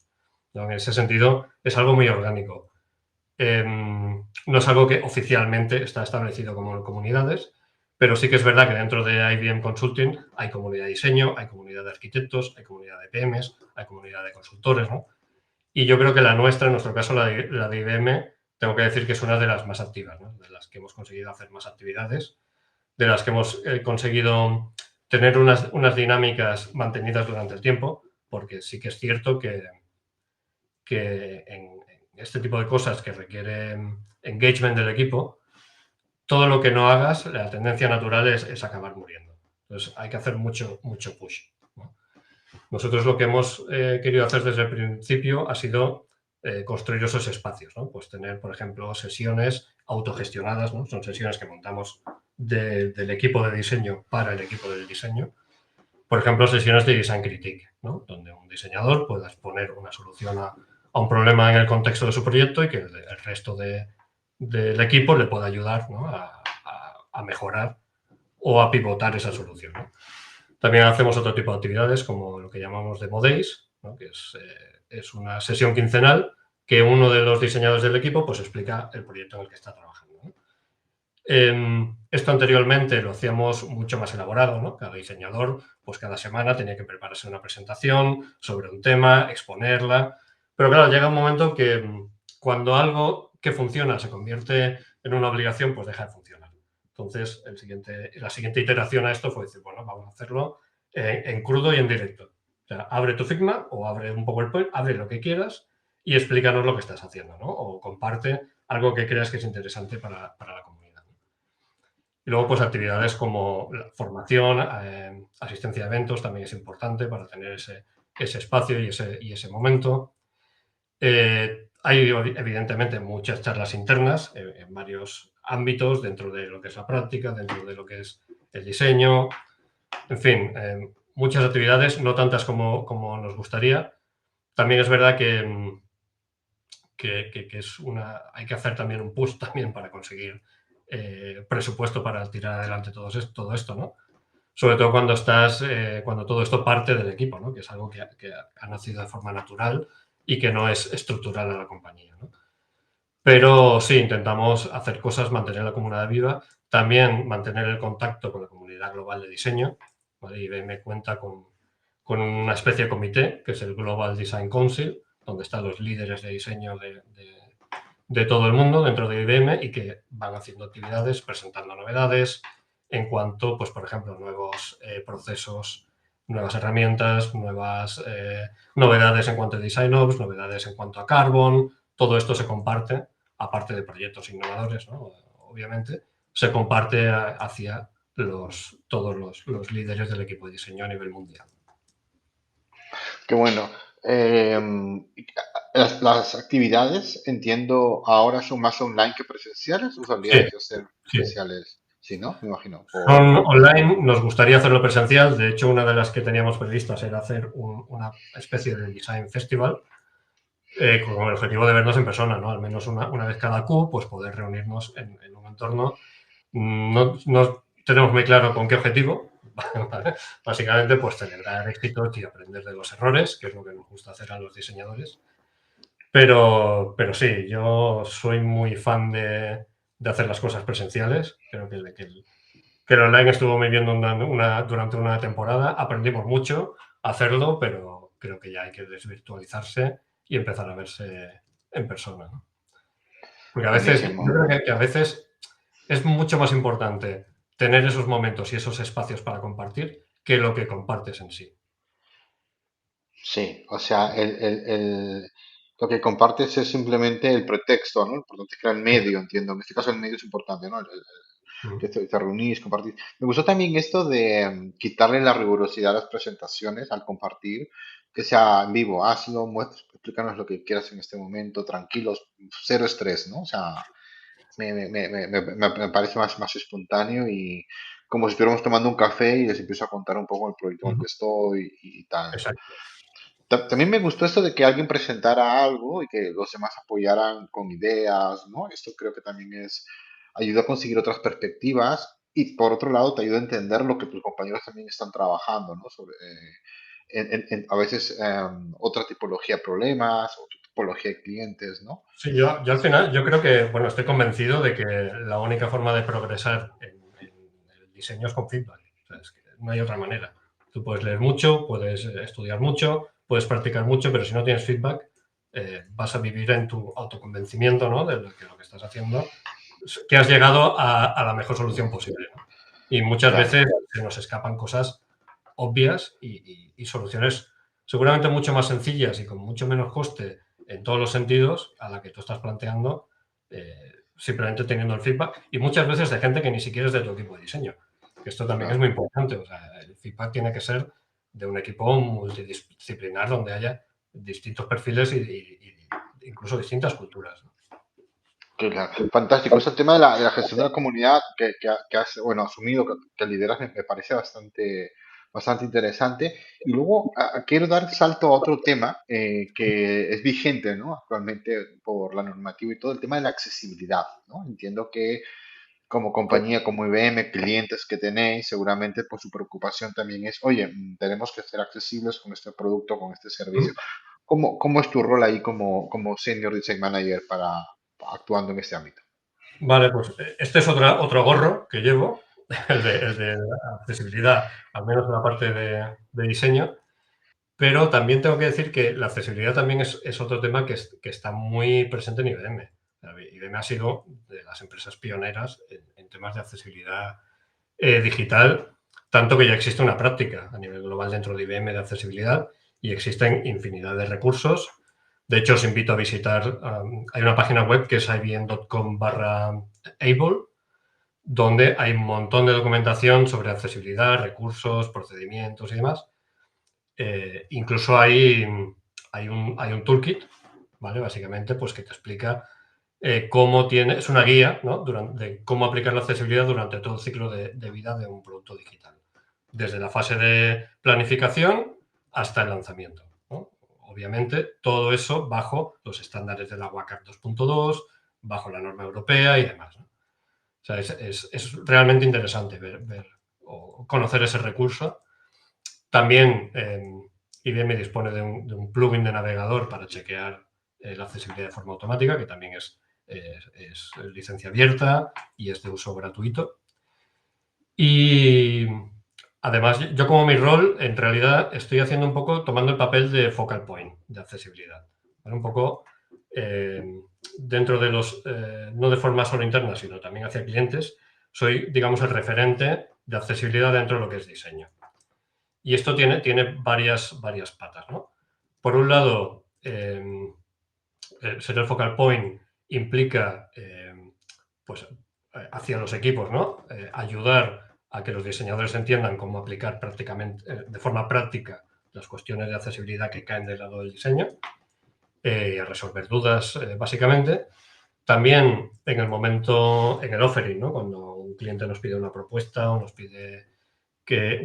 ¿no? En ese sentido, es algo muy orgánico. No es algo que oficialmente está establecido como comunidades, pero sí que es verdad que dentro de IBM Consulting hay comunidad de diseño, hay comunidad de arquitectos, hay comunidad de PMs, hay comunidad de consultores, ¿no? Y yo creo que la nuestra, en nuestro caso, la de IBM, tengo que decir que es una de las más activas, ¿no? De las que hemos conseguido hacer más actividades, de las que hemos conseguido tener unas dinámicas mantenidas durante el tiempo, porque sí que es cierto que en este tipo de cosas que requieren engagement del equipo, todo lo que no hagas, la tendencia natural es acabar muriendo. Entonces hay que hacer mucho push, ¿no? Nosotros lo que hemos querido hacer desde el principio ha sido construir esos espacios, ¿no? Pues tener, por ejemplo, sesiones autogestionadas, ¿no? Son sesiones que montamos del equipo de diseño para el equipo del diseño. Por ejemplo, sesiones de Design Critique, ¿no? Donde un diseñador pueda exponer una solución a un problema en el contexto de su proyecto y que el resto del equipo le pueda ayudar, ¿no? a mejorar o a pivotar esa solución, ¿no? También hacemos otro tipo de actividades como lo que llamamos Demo Days, ¿no? Que es una sesión quincenal que uno de los diseñadores del equipo pues explica el proyecto en el que está trabajando, ¿no? Esto anteriormente lo hacíamos mucho más elaborado, ¿no? Cada diseñador, pues cada semana tenía que prepararse una presentación sobre un tema, exponerla. Pero claro, llega un momento que cuando algo que funciona se convierte en una obligación, pues deja de funcionar. Entonces, la siguiente iteración a esto fue decir, bueno, vamos a hacerlo en crudo y en directo. O sea, abre tu Figma o abre un PowerPoint, abre lo que quieras y explícanos lo que estás haciendo, ¿no? O comparte algo que creas que es interesante para la comunidad. Y luego, pues actividades como la formación, asistencia a eventos también es importante para tener ese espacio y ese momento. Hay, evidentemente, muchas charlas internas en varios ámbitos, dentro de lo que es la práctica, dentro de lo que es el diseño. En fin, muchas actividades, no tantas como nos gustaría. También es verdad que hay que hacer también un push también para conseguir presupuesto para tirar adelante todo esto, ¿no? Sobre todo cuando todo esto parte del equipo, ¿no? Que es algo que ha nacido de forma natural y que no es estructural a la compañía, ¿no? Pero sí, intentamos hacer cosas, mantener la comunidad viva, también mantener el contacto con la comunidad global de diseño, ¿vale? IBM cuenta con una especie de comité, que es el Global Design Council, donde están los líderes de diseño de todo el mundo dentro de IBM y que van haciendo actividades, presentando novedades en cuanto, pues, por ejemplo, nuevos procesos, nuevas herramientas, nuevas novedades en cuanto a Design Ops, novedades en cuanto a Carbon. Todo esto se comparte, aparte de proyectos innovadores, ¿no? Obviamente, se comparte hacia todos los líderes del equipo de diseño a nivel mundial. Qué bueno. Las actividades, entiendo, ahora son más online que presenciales, o Sí, solíais hacer sí. presenciales, sí, ¿no? Me imagino. Son online, nos gustaría hacerlo presencial. De hecho, una de las que teníamos previstas era hacer una especie de Design Festival con el objetivo de vernos en persona, ¿no? Al menos una vez cada Q, pues poder reunirnos en un entorno. No tenemos muy claro con qué objetivo. ¿Vale? Básicamente, pues celebrar éxitos y aprender de los errores, que es lo que nos gusta hacer a los diseñadores. Pero sí, yo soy muy fan de hacer las cosas presenciales. Creo que el online estuvo viviendo durante una temporada. Aprendimos mucho a hacerlo, pero creo que ya hay que desvirtualizarse y empezar a verse en persona, ¿no? Porque a veces, yo Buenísimo. creo que a veces es mucho más importante tener esos momentos y esos espacios para compartir que lo que compartes en sí. Sí, o sea, lo que compartes es simplemente el pretexto, ¿no? Lo importante es que era el medio, entiendo. En este caso el medio es importante, ¿no? Mm. Que te reunís, compartís. Me gustó también esto de quitarle la rigurosidad a las presentaciones al compartir, que sea en vivo, hazlo, explícanos lo que quieras en este momento, tranquilos, cero estrés, ¿no? O sea, me parece más espontáneo y como si estuviéramos tomando un café y les empiezo a contar un poco el proyecto en el Ujú. que estoy y tal. Exacto. También me gustó esto de que alguien presentara algo y que los demás apoyaran con ideas, ¿no? Esto creo que también ayuda a conseguir otras perspectivas y por otro lado te ayuda a entender lo que tus compañeros también están trabajando, ¿no? Sobre, a veces otra tipología de problemas, otra tipología de clientes, ¿no? Sí, yo al final, yo creo que, bueno, estoy convencido de que la única forma de progresar en el diseño es con feedback. O sea, es que no hay otra manera. Tú puedes leer mucho, puedes estudiar mucho, puedes practicar mucho, pero si no tienes feedback, vas a vivir en tu autoconvencimiento, ¿no? De lo que estás haciendo, que has llegado a la mejor solución posible, ¿no? Y muchas Claro, veces se nos escapan cosas obvias y soluciones seguramente mucho más sencillas y con mucho menos coste en todos los sentidos a la que tú estás planteando, simplemente teniendo el feedback y muchas veces de gente que ni siquiera es de tu equipo de diseño. Que esto también es claro. muy importante. O sea, el feedback tiene que ser de un equipo multidisciplinar donde haya distintos perfiles y incluso distintas culturas, ¿no? Claro. Fantástico. Ese tema de la gestión de la comunidad que has, bueno, asumido, que lideras, me parece bastante interesante. Y luego quiero dar salto a otro tema que es vigente, ¿no? Actualmente por la normativa y todo, el tema de la accesibilidad, ¿no? Entiendo que como compañía, como IBM, clientes que tenéis, seguramente pues su preocupación también es, oye, tenemos que ser accesibles con este producto, con este servicio. ¿Cómo es tu rol ahí como Senior Design Manager actuando en este ámbito? Vale, pues este es otro gorro que llevo, el de la accesibilidad, al menos en la parte de diseño. Pero también tengo que decir que la accesibilidad también es otro tema que está muy presente en IBM. IBM ha sido de las empresas pioneras en temas de accesibilidad digital, tanto que ya existe una práctica a nivel global dentro de IBM de accesibilidad y existen infinidad de recursos. De hecho, os invito a visitar, hay una página web que es ibm.com/able, donde hay un montón de documentación sobre accesibilidad, recursos, procedimientos y demás. Incluso hay un toolkit, ¿vale? Básicamente, pues que te explica es una guía, ¿no? De cómo aplicar la accesibilidad durante todo el ciclo de vida de un producto digital. Desde la fase de planificación hasta el lanzamiento, ¿no? Obviamente, todo eso bajo los estándares de la WCAG 2.2, bajo la norma europea y demás, ¿no? O sea, es realmente interesante ver o conocer ese recurso. También IBM dispone de un plugin de navegador para chequear la accesibilidad de forma automática, que también es licencia abierta y es de uso gratuito. Y además, yo como mi rol, en realidad estoy haciendo un poco, tomando el papel de focal point de accesibilidad. ¿Vale? Un poco dentro de no de forma solo interna, sino también hacia clientes, soy, digamos, el referente de accesibilidad dentro de lo que es diseño. Y esto tiene varias patas, ¿no? Por un lado, ser el focal point implica, pues, hacia los equipos, ¿no? Ayudar a que los diseñadores entiendan cómo aplicar de forma práctica las cuestiones de accesibilidad que caen del lado del diseño, a resolver dudas, básicamente. También en el offering, ¿no? Cuando un cliente nos pide una propuesta o nos pide que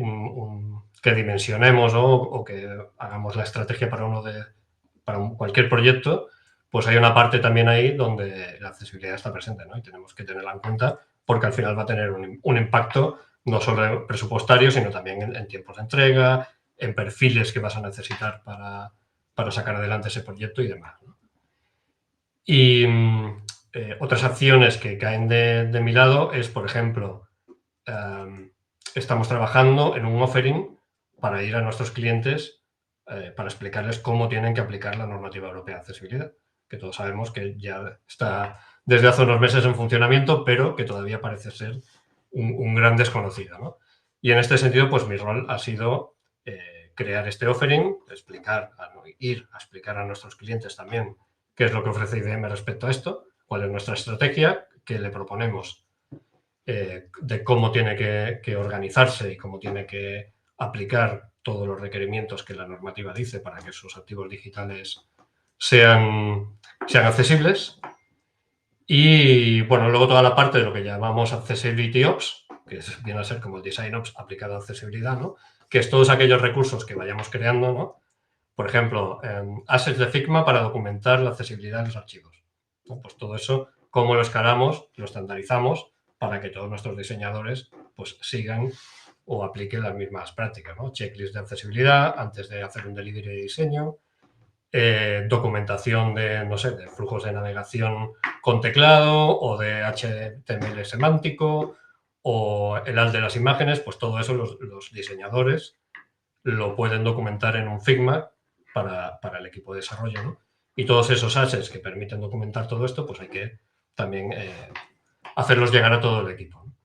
dimensionemos, ¿no? O que hagamos la estrategia para cualquier proyecto, pues hay una parte también ahí donde la accesibilidad está presente, ¿no? Y tenemos que tenerla en cuenta porque al final va a tener un impacto no solo presupuestario, sino también en tiempos de entrega, en perfiles que vas a necesitar para sacar adelante ese proyecto y demás, ¿no? Y otras acciones que caen de mi lado es, por ejemplo, estamos trabajando en un offering para ir a nuestros clientes para explicarles cómo tienen que aplicar la normativa europea de accesibilidad, que todos sabemos que ya está desde hace unos meses en funcionamiento, pero que todavía parece ser un gran desconocido, ¿no? Y en este sentido, pues mi rol ha sido crear este offering, ir a explicar a nuestros clientes también qué es lo que ofrece IBM respecto a esto, cuál es nuestra estrategia, qué le proponemos de cómo tiene que organizarse y cómo tiene que aplicar todos los requerimientos que la normativa dice para que sus activos digitales sean accesibles. Y bueno, luego toda la parte de lo que llamamos Accessibility Ops, que viene a ser como el Design Ops aplicado a accesibilidad, ¿no? Que es todos aquellos recursos que vayamos creando, ¿no? Por ejemplo, assets de Figma para documentar la accesibilidad de los archivos, ¿no? Pues todo eso, cómo lo escalamos, lo estandarizamos para que todos nuestros diseñadores pues sigan o apliquen las mismas prácticas, ¿no? Checklist de accesibilidad antes de hacer un delivery de diseño, documentación de, no sé, de flujos de navegación con teclado o de HTML semántico o el alt de las imágenes, pues todo eso los diseñadores lo pueden documentar en un Figma para el equipo de desarrollo, ¿no? Y todos esos assets que permiten documentar todo esto, pues hay que también hacerlos llegar a todo el equipo, ¿no?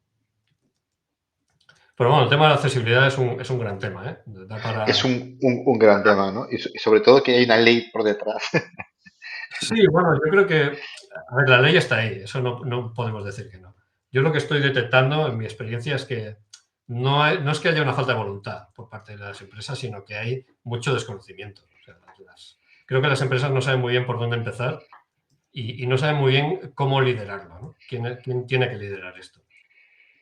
Pero bueno, el tema de la accesibilidad es un gran tema, ¿eh? Da para... Es un gran tema, ¿no? Y sobre todo que hay una ley por detrás. Sí, bueno, yo creo que, a ver, la ley está ahí, eso no podemos decir que no. Yo lo que estoy detectando en mi experiencia es que no es que haya una falta de voluntad por parte de las empresas, sino que hay mucho desconocimiento. O sea, creo que las empresas no saben muy bien por dónde empezar y no saben muy bien cómo liderarlo, ¿no? ¿Quién tiene que liderar esto?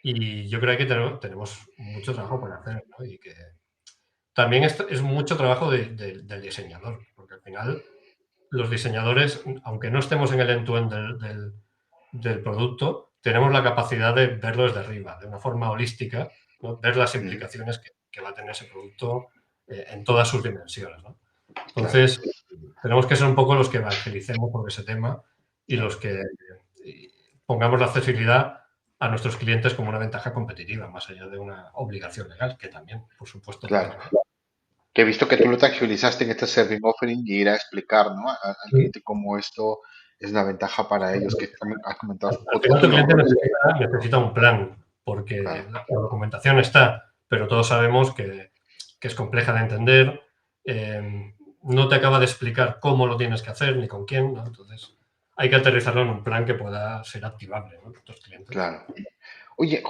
Y yo creo que tenemos mucho trabajo por hacer, ¿no? Y que también es mucho trabajo del diseñador, porque al final los diseñadores, aunque no estemos en el end-to-end del producto, tenemos la capacidad de verlo desde arriba, de una forma holística, ¿no? Ver las implicaciones que va a tener ese producto en todas sus dimensiones, ¿no? Entonces, tenemos que ser un poco los que evangelicemos por ese tema y los que pongamos la accesibilidad a nuestros clientes como una ventaja competitiva, más allá de una obligación legal, que también, por supuesto, Claro. lo es. Que he visto que tú lo tangibilizaste en este serving offering y ir a explicar, ¿no? Al cliente cómo esto es una ventaja para ellos, que también has comentado un Al poco final tú, tu ¿no? cliente necesita un plan, porque Claro. la documentación está, pero todos sabemos que es compleja de entender, no te acaba de explicar cómo lo tienes que hacer ni con quién, ¿no? Entonces hay que aterrizarlo en un plan que pueda ser activable, ¿no? Por tus clientes. Claro. Oye,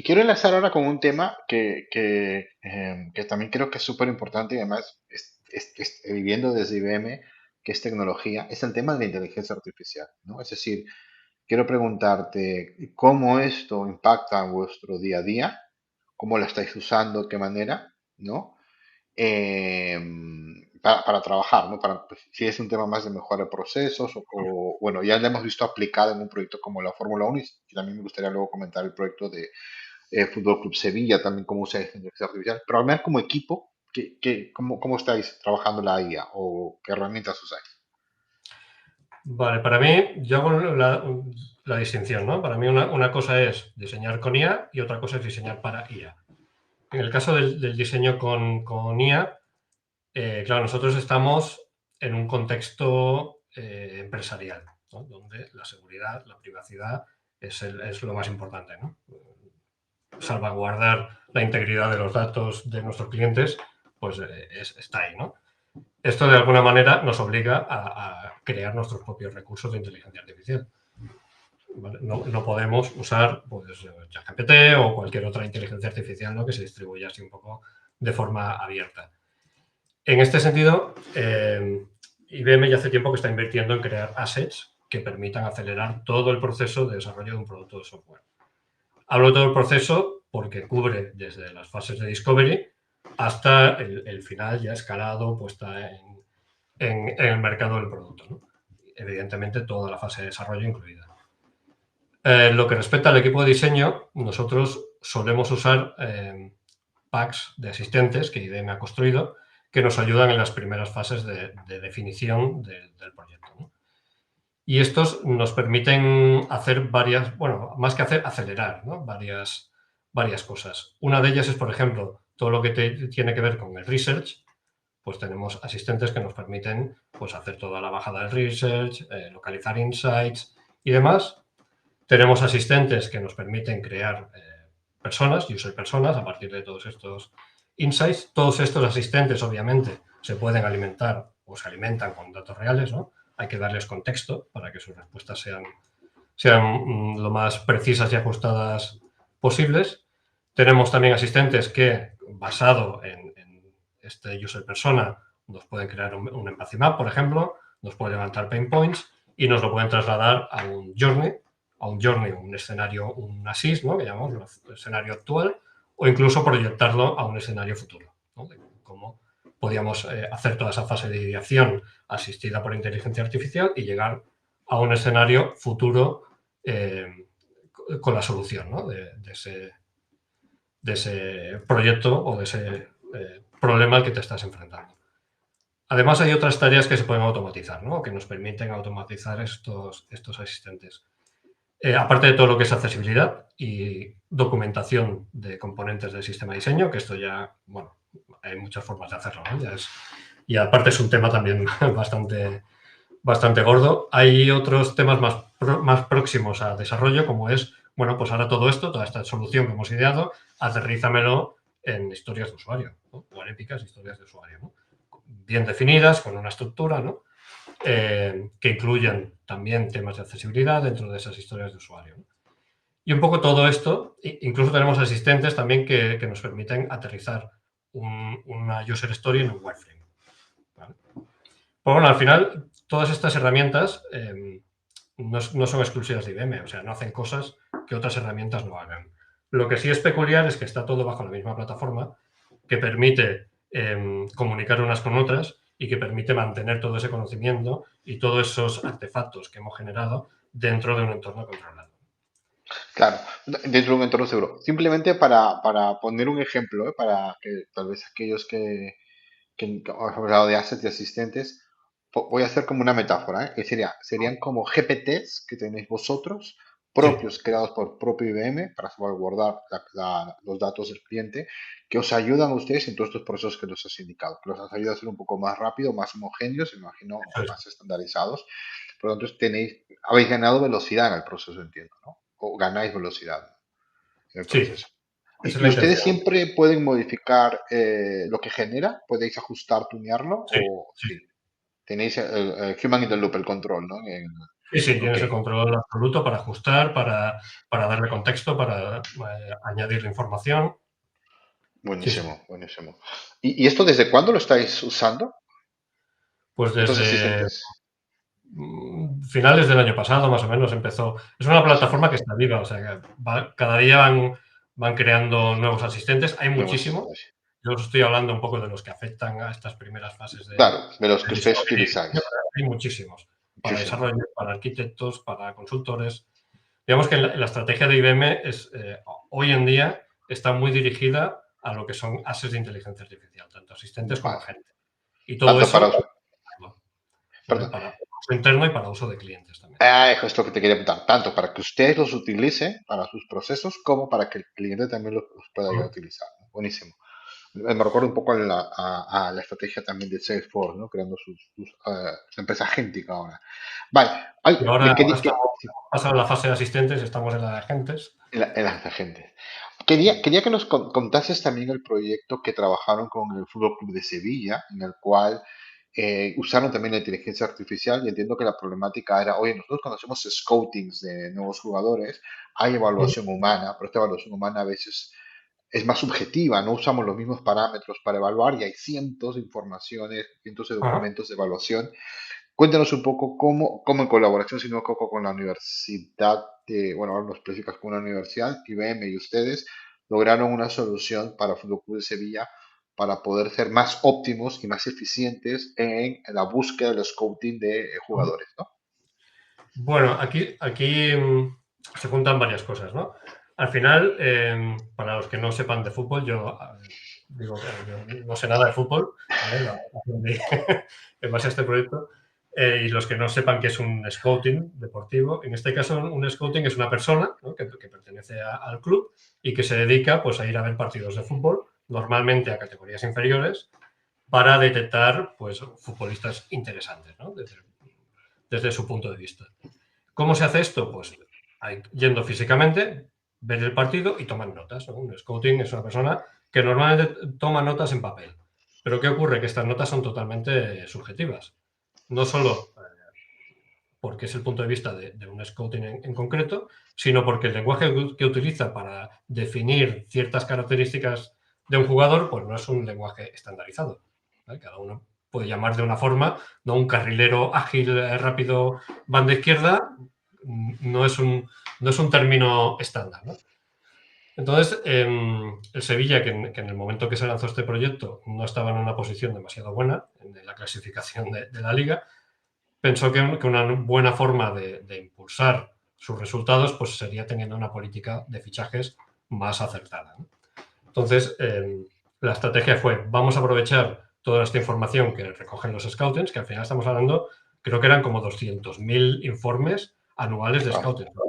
quiero enlazar ahora con un tema que también creo que es súper importante y además viviendo desde IBM, que es tecnología, es el tema de la inteligencia artificial, ¿no? Es decir, quiero preguntarte cómo esto impacta en vuestro día a día, cómo lo estáis usando, de qué manera, ¿no? eh, para trabajar, ¿no? Pues, si es un tema más de mejora de procesos bueno, ya lo hemos visto aplicado en un proyecto como la Fórmula 1 y también me gustaría luego comentar el proyecto de Fútbol Club Sevilla, también cómo usáis inteligencia artificial, pero al menos como equipo, cómo estáis trabajando la IA o qué herramientas usáis? Vale, para mí, yo hago la distinción, ¿no? Para mí una cosa es diseñar con IA y otra cosa es diseñar para IA. En el caso del diseño con IA, claro, nosotros estamos en un contexto empresarial, ¿no? Donde la seguridad, la privacidad es lo más importante, ¿no? Salvaguardar la integridad de los datos de nuestros clientes, pues está ahí, ¿no? Esto de alguna manera nos obliga a crear nuestros propios recursos de inteligencia artificial. ¿Vale? No podemos usar pues, ChatGPT o cualquier otra inteligencia artificial, ¿no? Que se distribuya así un poco de forma abierta. En este sentido, IBM ya hace tiempo que está invirtiendo en crear assets que permitan acelerar todo el proceso de desarrollo de un producto de software. Hablo de todo el proceso porque cubre desde las fases de discovery hasta el final ya escalado, puesta en el mercado del producto, ¿no? Evidentemente, toda la fase de desarrollo incluida. Lo que respecta al equipo de diseño, nosotros solemos usar packs de asistentes que IBM ha construido que nos ayudan en las primeras fases de definición del proyecto, ¿no? Y estos nos permiten hacer más que hacer, acelerar, ¿no? varias cosas. Una de ellas es, por ejemplo, todo lo que tiene que ver con el research, pues tenemos asistentes que nos permiten pues, hacer toda la bajada del research, localizar insights y demás. Tenemos asistentes que nos permiten crear user personas, a partir de todos estos insights. Todos estos asistentes, obviamente, se pueden alimentar o se alimentan con datos reales, ¿no? Hay que darles contexto para que sus respuestas sean lo más precisas y ajustadas posibles. Tenemos también asistentes que, basado en este user persona, nos pueden crear un empathy map, por ejemplo, nos pueden levantar pain points y nos lo pueden trasladar a un journey, un escenario, un assist, ¿no? Que llamamos el escenario actual, o incluso proyectarlo a un escenario futuro, ¿no? De cómo podíamos hacer toda esa fase de ideación asistida por inteligencia artificial y llegar a un escenario futuro con la solución, ¿no? de ese proyecto o de ese problema al que te estás enfrentando. Además, hay otras tareas que se pueden automatizar, ¿no? Que nos permiten automatizar estos asistentes. Aparte de todo lo que es accesibilidad y documentación de componentes del sistema de diseño, que esto ya, bueno, hay muchas formas de hacerlo, ¿no? Y aparte es un tema también bastante gordo. Hay otros temas más próximos a desarrollo, como es, bueno, pues ahora todo esto, toda esta solución que hemos ideado, aterrízamelo en historias de usuario, ¿no? O en épicas historias de usuario, ¿no? Bien definidas, con una estructura, ¿no? Que incluyan también temas de accesibilidad dentro de esas historias de usuario, ¿no? Y un poco todo esto, incluso tenemos asistentes también que nos permiten aterrizar una user story en un wireframe, ¿vale? Pues bueno, al final, todas estas herramientas no son exclusivas de IBM, o sea, no hacen cosas que otras herramientas no hagan. Lo que sí es peculiar es que está todo bajo la misma plataforma, que permite comunicar unas con otras y que permite mantener todo ese conocimiento y todos esos artefactos que hemos generado dentro de un entorno controlado. Claro, dentro de un entorno seguro. Simplemente para poner un ejemplo, para que tal vez aquellos que hemos hablado de assets y asistentes, voy a hacer como una metáfora, que serían como GPTs que tenéis vosotros, propios, Sí, creados por propio IBM para salvaguardar los datos del cliente, que os ayudan a ustedes en todos estos procesos que nos has indicado, que los ayuda a ser un poco más rápido, más homogéneos, me imagino, eso es. más estandarizados. Por lo tanto, habéis ganado velocidad en el proceso, entiendo, ¿no? O ganáis velocidad en el Sí, proceso. esa es Y la ustedes intención. siempre pueden modificar lo que genera? ¿Podéis ajustar, tunearlo? Sí, ¿O sí. sí? Tenéis el Human in the Loop, el control, ¿no? Sí, Ok, tienes el control absoluto para ajustar, para darle contexto, para añadirle información. Sí, sí. buenísimo, buenísimo. ¿Y esto desde cuándo lo estáis usando? Pues Estos desde asistentes. finales del año pasado, más o menos, empezó. Es una Más o plataforma menos. que está viva, o sea, que cada día van creando nuevos asistentes. Hay Nuevos muchísimos. asistentes. Yo os estoy hablando un poco de los que afectan a estas primeras fases de Claro, de los que ustedes discovery y utilizáis. diseño, pero hay muchísimos. Para Muchísimo. desarrollo, para arquitectos, para consultores. Digamos que la estrategia de IBM hoy en día está muy dirigida a lo que son assets de inteligencia artificial, tanto asistentes como Vale. agentes. Y todo Tanto para, eso, ¿vale? perdón. Para uso interno y para uso de clientes también. Es lo que te quería preguntar. Tanto para que ustedes los utilicen para sus procesos como para que el cliente también los pueda ya Ujú. utilizar, ¿no? Buenísimo. Me recuerda un poco a la estrategia también de Salesforce, ¿no? Creando su empresa agéntica ahora. Vale, ay, Y ahora me quería, estamos pasando la fase de asistentes, estamos en la de agentes. en las agentes. Quería que nos contases también el proyecto que trabajaron con el Fútbol Club de Sevilla, en el cual usaron también la inteligencia artificial y entiendo que la problemática era, oye, nosotros cuando hacemos scoutings de nuevos jugadores, hay Ujú. evaluación humana, pero esta evaluación humana a veces es más subjetiva, no usamos los mismos parámetros para evaluar y hay cientos de informaciones, cientos de Ajá. documentos de evaluación. Cuéntanos un poco cómo en colaboración, si no me equivoco, con la universidad, bueno, ahora nos específicas con una universidad, IBM y ustedes, lograron una solución para Fútbol Club de Sevilla para poder ser más óptimos y más eficientes en la búsqueda del scouting de jugadores, ¿no? Bueno, aquí se juntan varias cosas, ¿no? Al final, para los que no sepan de fútbol, yo digo que yo no sé nada de fútbol, ¿vale? Lo aprendí en base a este proyecto. Y los que no sepan qué es un scouting deportivo, en este caso un scouting es una persona, ¿no? que pertenece al club y que se dedica pues, a ir a ver partidos de fútbol, normalmente a categorías inferiores, para detectar pues, futbolistas interesantes, ¿no? Desde su punto de vista. ¿Cómo se hace esto? Pues yendo físicamente, ver el partido y tomar notas, ¿no? Un scouting es una persona que normalmente toma notas en papel. Pero ¿qué ocurre? Que estas notas son totalmente subjetivas. No solo porque es el punto de vista de un scouting en concreto, sino porque el lenguaje que utiliza para definir ciertas características de un jugador, pues no es un lenguaje estandarizado, ¿vale? Cada uno puede llamar de una forma, no un carrilero ágil, rápido, banda izquierda, no es un término estándar, ¿no? Entonces, el Sevilla, que en el momento que se lanzó este proyecto no estaba en una posición demasiado buena en la clasificación de la liga, pensó que una buena forma de impulsar sus resultados pues sería teniendo una política de fichajes más acertada, ¿no? Entonces, la estrategia fue, vamos a aprovechar toda esta información que recogen los scoutings, que al final estamos hablando, creo que eran como 200.000 informes anuales de scouting, ¿no?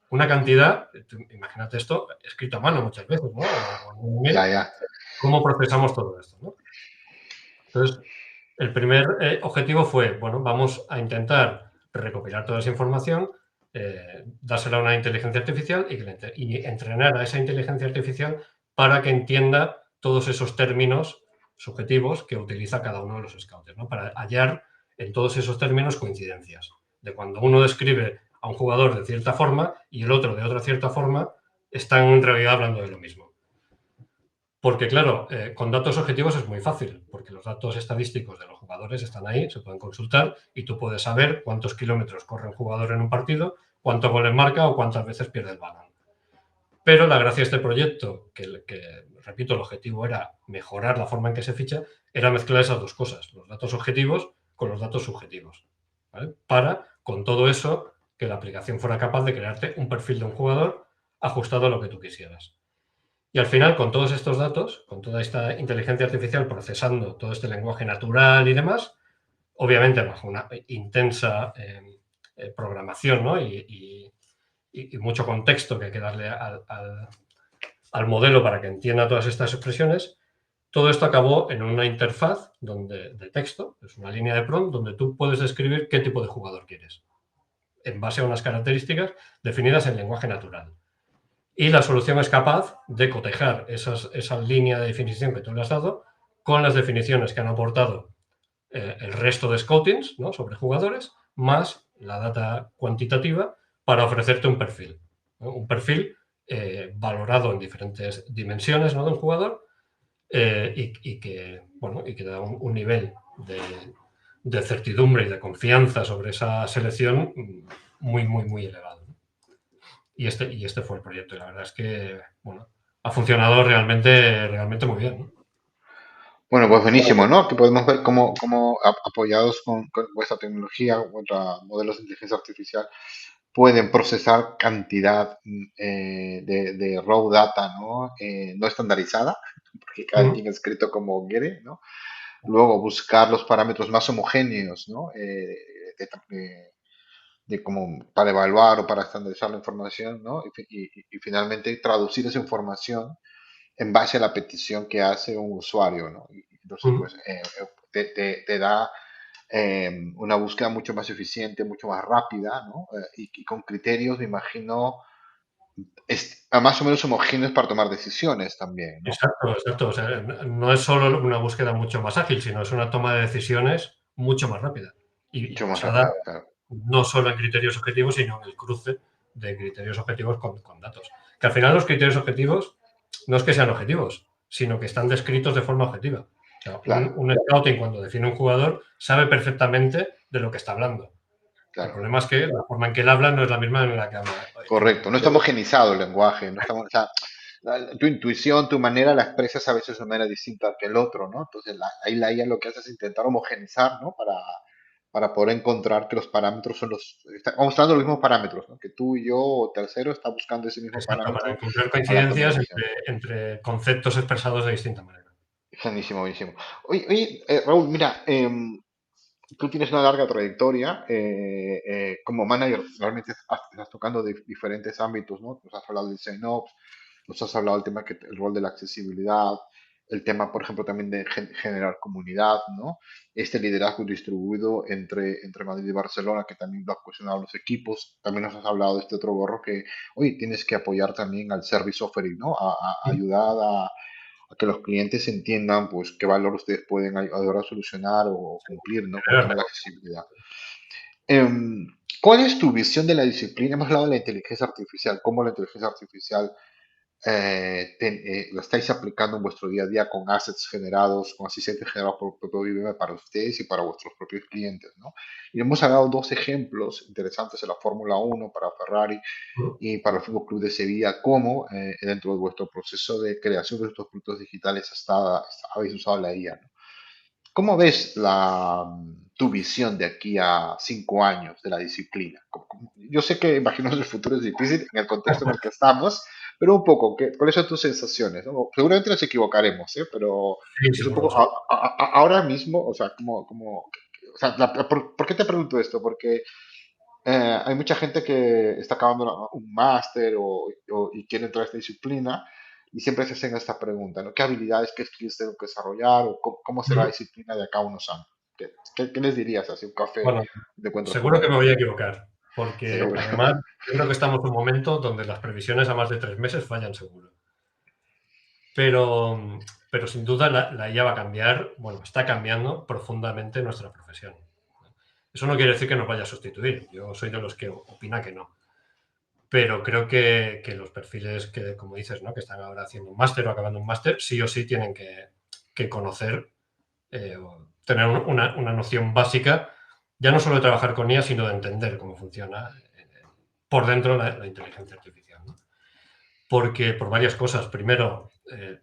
Una cantidad, imagínate esto, escrito a mano muchas veces, ¿no? O en un email, Ya. ¿cómo procesamos todo esto, ¿no? Entonces, el primer objetivo fue, bueno, vamos a intentar recopilar toda esa información, dársela a una inteligencia artificial y entrenar a esa inteligencia artificial para que entienda todos esos términos subjetivos que utiliza cada uno de los scouters, ¿no? Para hallar en todos esos términos coincidencias. De cuando uno describe a un jugador de cierta forma y el otro de otra cierta forma, están en realidad hablando de lo mismo. Porque, claro, con datos objetivos es muy fácil, porque los datos estadísticos de los jugadores están ahí, se pueden consultar y tú puedes saber cuántos kilómetros corre un jugador en un partido, cuántos goles marca o cuántas veces pierde el balón. Pero la gracia de este proyecto, que repito, el objetivo era mejorar la forma en que se ficha, era mezclar esas dos cosas, los datos objetivos con los datos subjetivos, ¿vale? Para, con todo eso, que la aplicación fuera capaz de crearte un perfil de un jugador ajustado a lo que tú quisieras. Y al final, con todos estos datos, con toda esta inteligencia artificial procesando todo este lenguaje natural y demás, obviamente bajo una intensa programación, ¿no? y mucho contexto que hay que darle al modelo para que entienda todas estas expresiones, todo esto acabó en una interfaz de texto, es una línea de prompt donde tú puedes describir qué tipo de jugador quieres, en base a unas características definidas en lenguaje natural. Y la solución es capaz de cotejar esa línea de definición que tú le has dado con las definiciones que han aportado el resto de scoutings, ¿no? Sobre jugadores, más la data cuantitativa para ofrecerte un perfil, ¿no? Un perfil valorado en diferentes dimensiones, ¿no? De un jugador y que da un nivel de certidumbre y de confianza sobre esa selección muy, muy, muy elevado. Y este fue el proyecto. Y la verdad es que, bueno, ha funcionado realmente muy bien, ¿no? Bueno, pues buenísimo, ¿no? Que podemos ver cómo apoyados con vuestra tecnología, vuestros modelos de inteligencia artificial, pueden procesar cantidad de raw data, ¿no? No estandarizada, porque cada quien ha escrito como quiere, ¿no? Luego buscar los parámetros más homogéneos, ¿no? De como para evaluar o para estandarizar la información, ¿no? Y finalmente traducir esa información en base a la petición que hace un usuario, ¿no? Y entonces, pues, te da una búsqueda mucho más eficiente, mucho más rápida, ¿no? Y con criterios, me imagino, más o menos homogéneos para tomar decisiones también, ¿no? Exacto, exacto. O sea, no es solo una búsqueda mucho más ágil, sino es una toma de decisiones mucho más rápida y Mucho más basada rápida, claro. no solo en criterios objetivos, sino en el cruce de criterios objetivos con datos. Que al final los criterios objetivos no es que sean objetivos, sino que están descritos de forma objetiva. O sea, Claro, un scouting cuando define un jugador sabe perfectamente de lo que está hablando. El claro. problema es que la forma en que él habla no es la misma en la que habla. Correcto. No está homogenizado el lenguaje, no estamos, o sea, tu intuición, tu manera la expresas a veces de una manera distinta que el otro, ¿no? Entonces, ahí la IA lo que hace es intentar homogenizar, ¿no? Para poder encontrar que los parámetros son vamos usando los mismos parámetros, ¿no? Que tú y yo o tercero está buscando ese mismo Exacto, para parámetro encontrar para la toma de coincidencias decisión. entre conceptos expresados de distinta manera. Buenísimo, buenísimo. Oye, Raúl, mira, tú tienes una larga trayectoria como manager, realmente estás tocando diferentes ámbitos, ¿no? Nos has hablado del SynOps, nos has hablado del tema el rol de la accesibilidad, el tema, por ejemplo, también de generar comunidad, ¿no? Este liderazgo distribuido entre Madrid y Barcelona, que también lo ha cuestionado los equipos. También nos has hablado de este otro gorro que, oye, tienes que apoyar también al service offering, ¿no? A ayudar a que los clientes entiendan, pues, qué valor ustedes pueden ayudar a solucionar o cumplir, ¿no? Con el tema de la accesibilidad. ¿Cuál es tu visión de la disciplina? Hemos hablado de la inteligencia artificial, cómo la inteligencia artificial lo estáis aplicando en vuestro día a día con assets generados, con asistentes generados por el propio IBM para ustedes y para vuestros propios clientes, ¿no? Y hemos dado dos ejemplos interesantes en la Fórmula 1 para Ferrari y para el Fútbol Club de Sevilla, cómo dentro de vuestro proceso de creación de estos productos digitales habéis usado la IA, ¿no? ¿Cómo ves tu visión de aquí a 5 años de la disciplina? Yo sé que imaginar el futuro es difícil en el contexto en el que estamos, pero un poco, ¿cuáles son tus sensaciones? ¿No? Seguramente nos equivocaremos, ¿eh? Pero Sí, es un seguro, poco seguro. ahora mismo, o sea, o sea, ¿por qué te pregunto esto? Porque hay mucha gente que está acabando un máster y quiere entrar a esta disciplina y siempre se hacen esta pregunta, ¿no? ¿Qué habilidades, qué skills tengo que desarrollar o cómo será la Ujú. disciplina de acá a unos años? ¿Qué les dirías? Así un café Bueno, te encuentras con seguro que me ellos. voy a equivocar, porque Seguro. además yo creo que estamos en un momento donde las previsiones a más de 3 meses fallan seguro. Pero, pero sin duda la IA va a cambiar, bueno, está cambiando profundamente nuestra profesión. Eso no quiere decir que nos vaya a sustituir. Yo soy de los que opina que no. Pero creo que los perfiles que, como dices, ¿no? Que están ahora haciendo un máster o acabando un máster, sí o sí tienen que conocer, o tener una noción básica, ya no solo de trabajar con ella, sino de entender cómo funciona por dentro la inteligencia artificial, ¿no? Porque por varias cosas. Primero,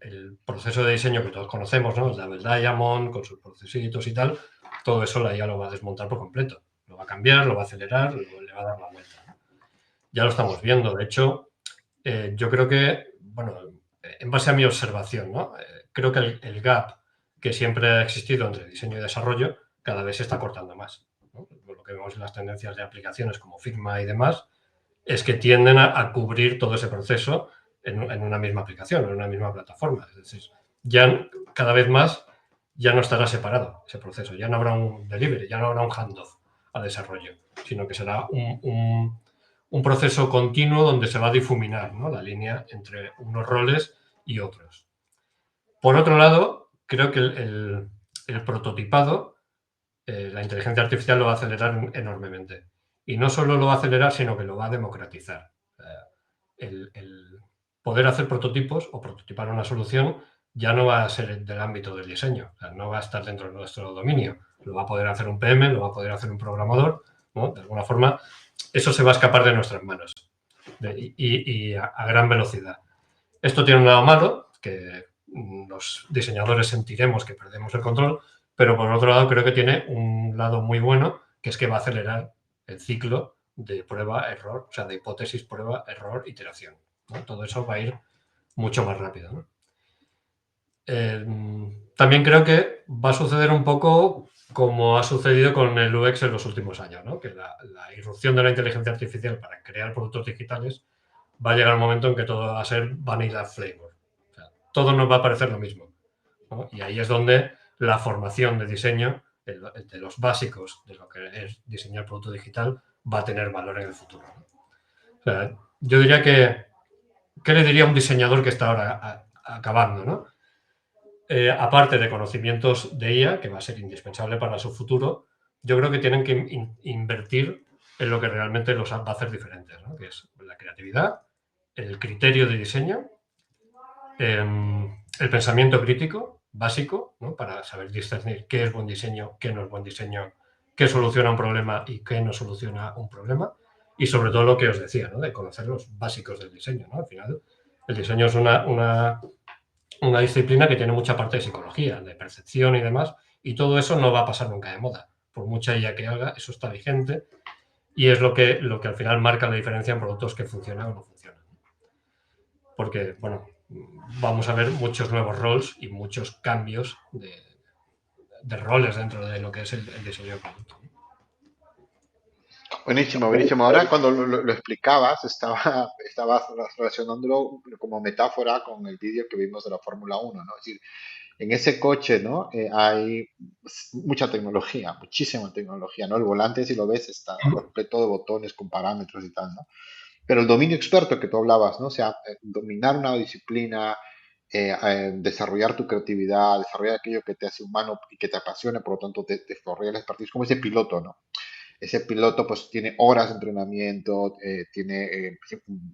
el proceso de diseño que todos conocemos, ¿no? El Double Diamond, con sus procesitos y tal, todo eso la IA lo va a desmontar por completo. Lo va a cambiar, lo va a acelerar, le va a dar la vuelta, ¿no? Ya lo estamos viendo. De hecho, yo creo que, bueno, en base a mi observación, ¿no? Creo que el gap que siempre ha existido entre diseño y desarrollo cada vez se está cortando más, ¿no? Lo que vemos en las tendencias de aplicaciones como Figma y demás es que tienden a cubrir todo ese proceso en una misma aplicación, en una misma plataforma. Es decir, ya cada vez más ya no estará separado ese proceso, ya no habrá un delivery, ya no habrá un handoff a desarrollo, sino que será un proceso continuo donde se va a difuminar, ¿no? La línea entre unos roles y otros. Por otro lado, creo que el prototipado, la inteligencia artificial lo va a acelerar enormemente. Y no solo lo va a acelerar, sino que lo va a democratizar. El poder hacer prototipos o prototipar una solución ya no va a ser del ámbito del diseño, o sea, no va a estar dentro de nuestro dominio. Lo va a poder hacer un PM, lo va a poder hacer un programador, ¿no? De alguna forma, eso se va a escapar de nuestras manos y a gran velocidad. Esto tiene un lado malo, que los diseñadores sentiremos que perdemos el control, pero por otro lado creo que tiene un lado muy bueno, que es que va a acelerar el ciclo de prueba-error, o sea, de hipótesis, prueba, error, iteración, ¿no? Todo eso va a ir mucho más rápido, ¿no? También creo que va a suceder un poco como ha sucedido con el UX en los últimos años, ¿no? Que la irrupción de la inteligencia artificial para crear productos digitales va a llegar un momento en que todo va a ser vanilla flavor. O sea, todo nos va a parecer lo mismo, ¿no? Y ahí es donde la formación de diseño, de los básicos de lo que es diseñar producto digital, va a tener valor en el futuro, ¿no? O sea, yo diría que, ¿qué le diría a un diseñador que está ahora acabando, ¿no? Aparte de conocimientos de IA, que va a ser indispensable para su futuro, yo creo que tienen que invertir en lo que realmente los va a hacer diferentes, ¿no? Que es la creatividad, el criterio de diseño, el pensamiento crítico básico, ¿no? Para saber discernir qué es buen diseño, qué no es buen diseño, qué soluciona un problema y qué no soluciona un problema. Y sobre todo lo que os decía, ¿no? De conocer los básicos del diseño, ¿no? Al final, el diseño es una disciplina que tiene mucha parte de psicología, de percepción y demás, y todo eso no va a pasar nunca de moda. Por mucha IA que haga, eso está vigente y es lo que al final marca la diferencia en productos que funcionan o no funcionan. Porque, bueno, vamos a ver muchos nuevos roles y muchos cambios de roles dentro de lo que es el diseño de producto. Buenísimo, buenísimo. Ahora cuando lo explicabas, estabas relacionándolo como metáfora con el vídeo que vimos de la Fórmula 1, ¿no? Es decir, en ese coche, ¿no? Hay mucha tecnología, muchísima tecnología, ¿no? El volante, si lo ves, está repleto de botones con parámetros y tal, ¿no? Pero el dominio experto que tú hablabas, ¿no? O sea, dominar una disciplina, desarrollar tu creatividad, desarrollar aquello que te hace humano y que te apasiona, por lo tanto, te desarrolla el expertise, como ese piloto, ¿no? ese piloto pues tiene horas de entrenamiento,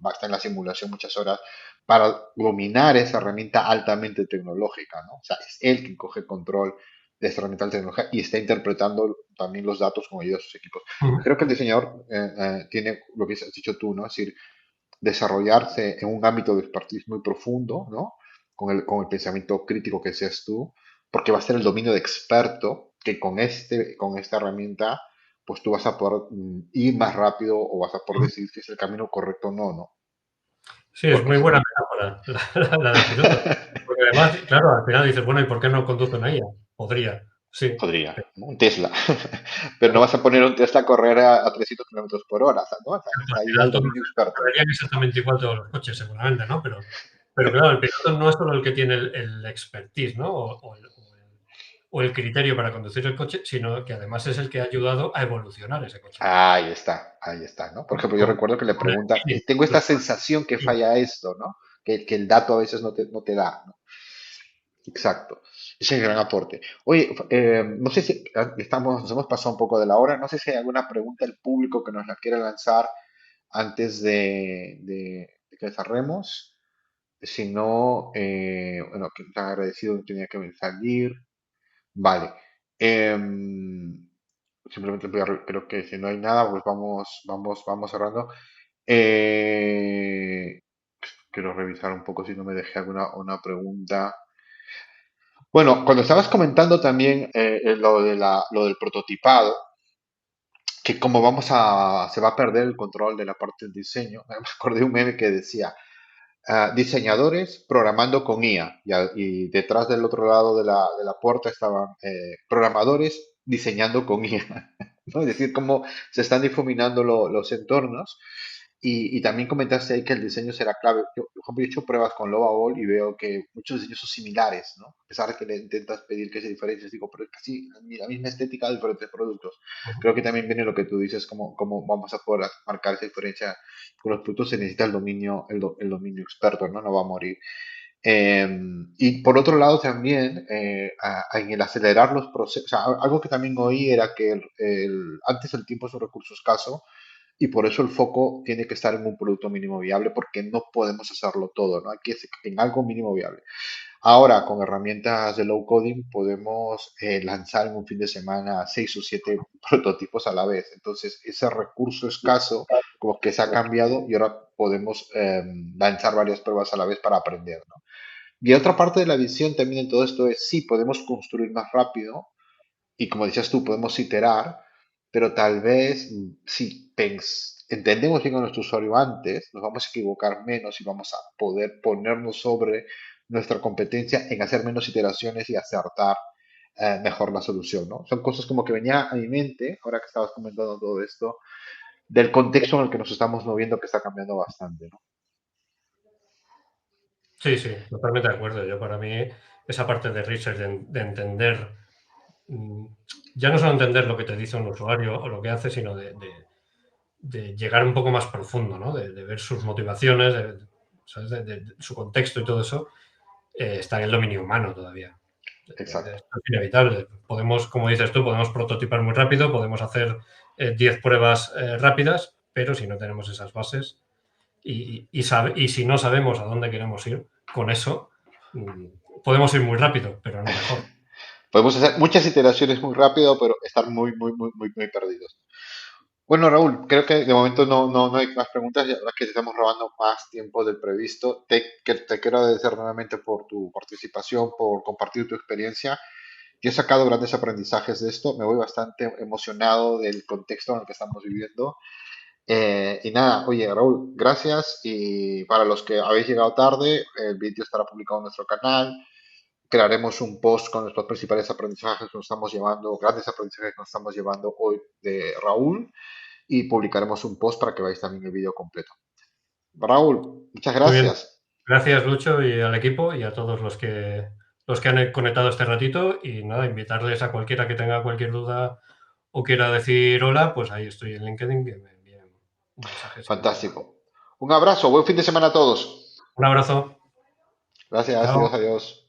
va a estar en la simulación muchas horas para dominar esa herramienta altamente tecnológica, ¿no? O sea, es él quien coge control de esta herramienta tecnológica y está interpretando también los datos con ayuda de sus equipos. Ujú. Creo que el diseñador tiene lo que has dicho tú, ¿no? Es decir, desarrollarse en un ámbito de expertise muy profundo, ¿no? Con el pensamiento crítico que seas tú, porque va a ser el dominio de experto que con esta herramienta, pues tú vas a poder ir más rápido o vas a poder decidir si es el camino correcto o no, ¿no? Sí, es Porque muy si buena no, metáfora la del piloto. Porque además, claro, al final dices, bueno, ¿y por qué no conduce una IA? Podría, sí. podría, ¿no? Un Tesla. Pero no vas a poner un Tesla a correr a 300 kilómetros por hora, ¿no? O sea, Al está ahí final el todos dominio experto. correrían exactamente igual todos los coches, seguramente, ¿no? Pero claro, el piloto no es solo el que tiene el expertise, ¿no? O el criterio para conducir el coche, sino que además es el que ha ayudado a evolucionar ese coche. Ahí está, ¿no? Por ejemplo, yo Con, recuerdo que le con el pregunta, feeling, tengo esta la sensación que IA. falla esto, ¿no? Que el dato a veces no te da, ¿no? Exacto. Ese es el gran aporte. Oye, no sé si nos hemos pasado un poco de la hora, no sé si hay alguna pregunta del público que nos la quiera lanzar antes de que cerremos. Si no, bueno, que tan agradecido tenía que salir. Vale. Simplemente creo que si no hay nada, pues vamos cerrando. Eh, quiero revisar un poco si no me dejé alguna una pregunta. Bueno, cuando estabas comentando también lo del prototipado, que como se va a perder el control de la parte del diseño, me acordé de un meme que decía, diseñadores programando con IA, y detrás del otro lado de la puerta estaban programadores diseñando con IA, ¿no? Es decir, cómo se están difuminando los entornos. Y también comentaste ahí que el diseño será clave. Yo, por ejemplo, he hecho pruebas con Lovable y veo que muchos diseños son similares, ¿no? A pesar de que le intentas pedir que se diferencie, digo, pero es casi la misma estética de diferentes productos. Creo que también viene lo que tú dices, cómo vamos a poder marcar esa diferencia con los productos. Se necesita el dominio, el dominio experto, ¿no? No va a morir. Eh, y por otro lado también, en el acelerar los procesos, o sea, algo que también oí era que antes el tiempo es un recurso escaso y por eso el foco tiene que estar en un producto mínimo viable porque no podemos hacerlo todo, ¿no? Hay que en algo mínimo viable. Ahora, con herramientas de low coding podemos lanzar en un fin de semana 6 o 7 prototipos a la vez. Entonces, ese recurso escaso como que se ha cambiado y ahora podemos lanzar varias pruebas a la vez para aprender, ¿no? Y otra parte de la visión también en todo esto es, sí, podemos construir más rápido y como decías tú, podemos iterar, pero tal vez si entendemos bien a nuestro usuario antes, nos vamos a equivocar menos y vamos a poder ponernos sobre nuestra competencia en hacer menos iteraciones y acertar mejor la solución, ¿no? Son cosas como que venía a mi mente, ahora que estabas comentando todo esto, del contexto en el que nos estamos moviendo que está cambiando bastante, ¿no? Sí, sí, totalmente de acuerdo. Yo para mí esa parte de research, de entender, mm, ya no solo entender lo que te dice un usuario o lo que hace, sino de llegar un poco más profundo, ¿no? De ver sus motivaciones, ¿sabes? De su contexto y todo eso, está en el dominio humano todavía. Exacto. Esto es inevitable. Podemos, como dices tú, podemos prototipar muy rápido, podemos hacer 10 pruebas rápidas, pero si no tenemos esas bases y si no sabemos a dónde queremos ir con eso, mm, podemos ir muy rápido, pero no mejor. Podemos hacer muchas iteraciones muy rápido, pero estar muy, muy, muy, muy, muy perdidos. Bueno, Raúl, creo que de momento no hay más preguntas, ya verdad que te estamos robando más tiempo del previsto. Te quiero agradecer nuevamente por tu participación, por compartir tu experiencia. Yo he sacado grandes aprendizajes de esto, me voy bastante emocionado del contexto en el que estamos viviendo. Y nada, oye, Raúl, gracias. Y para los que habéis llegado tarde, el vídeo estará publicado en nuestro canal. Crearemos un post con nuestros principales aprendizajes que nos estamos llevando, grandes aprendizajes que nos estamos llevando hoy de Raúl y publicaremos un post para que veáis también el vídeo completo. Raúl, muchas Muy bien. gracias. Gracias, Lucho, y al equipo y a todos los que han conectado este ratito. Y nada, invitarles a cualquiera que tenga cualquier duda o quiera decir hola, pues ahí estoy en LinkedIn, que me envíen un mensaje sin problema. Fantástico. Un abrazo, buen fin de semana a todos. Un abrazo. Gracias, Chao. adiós, adiós.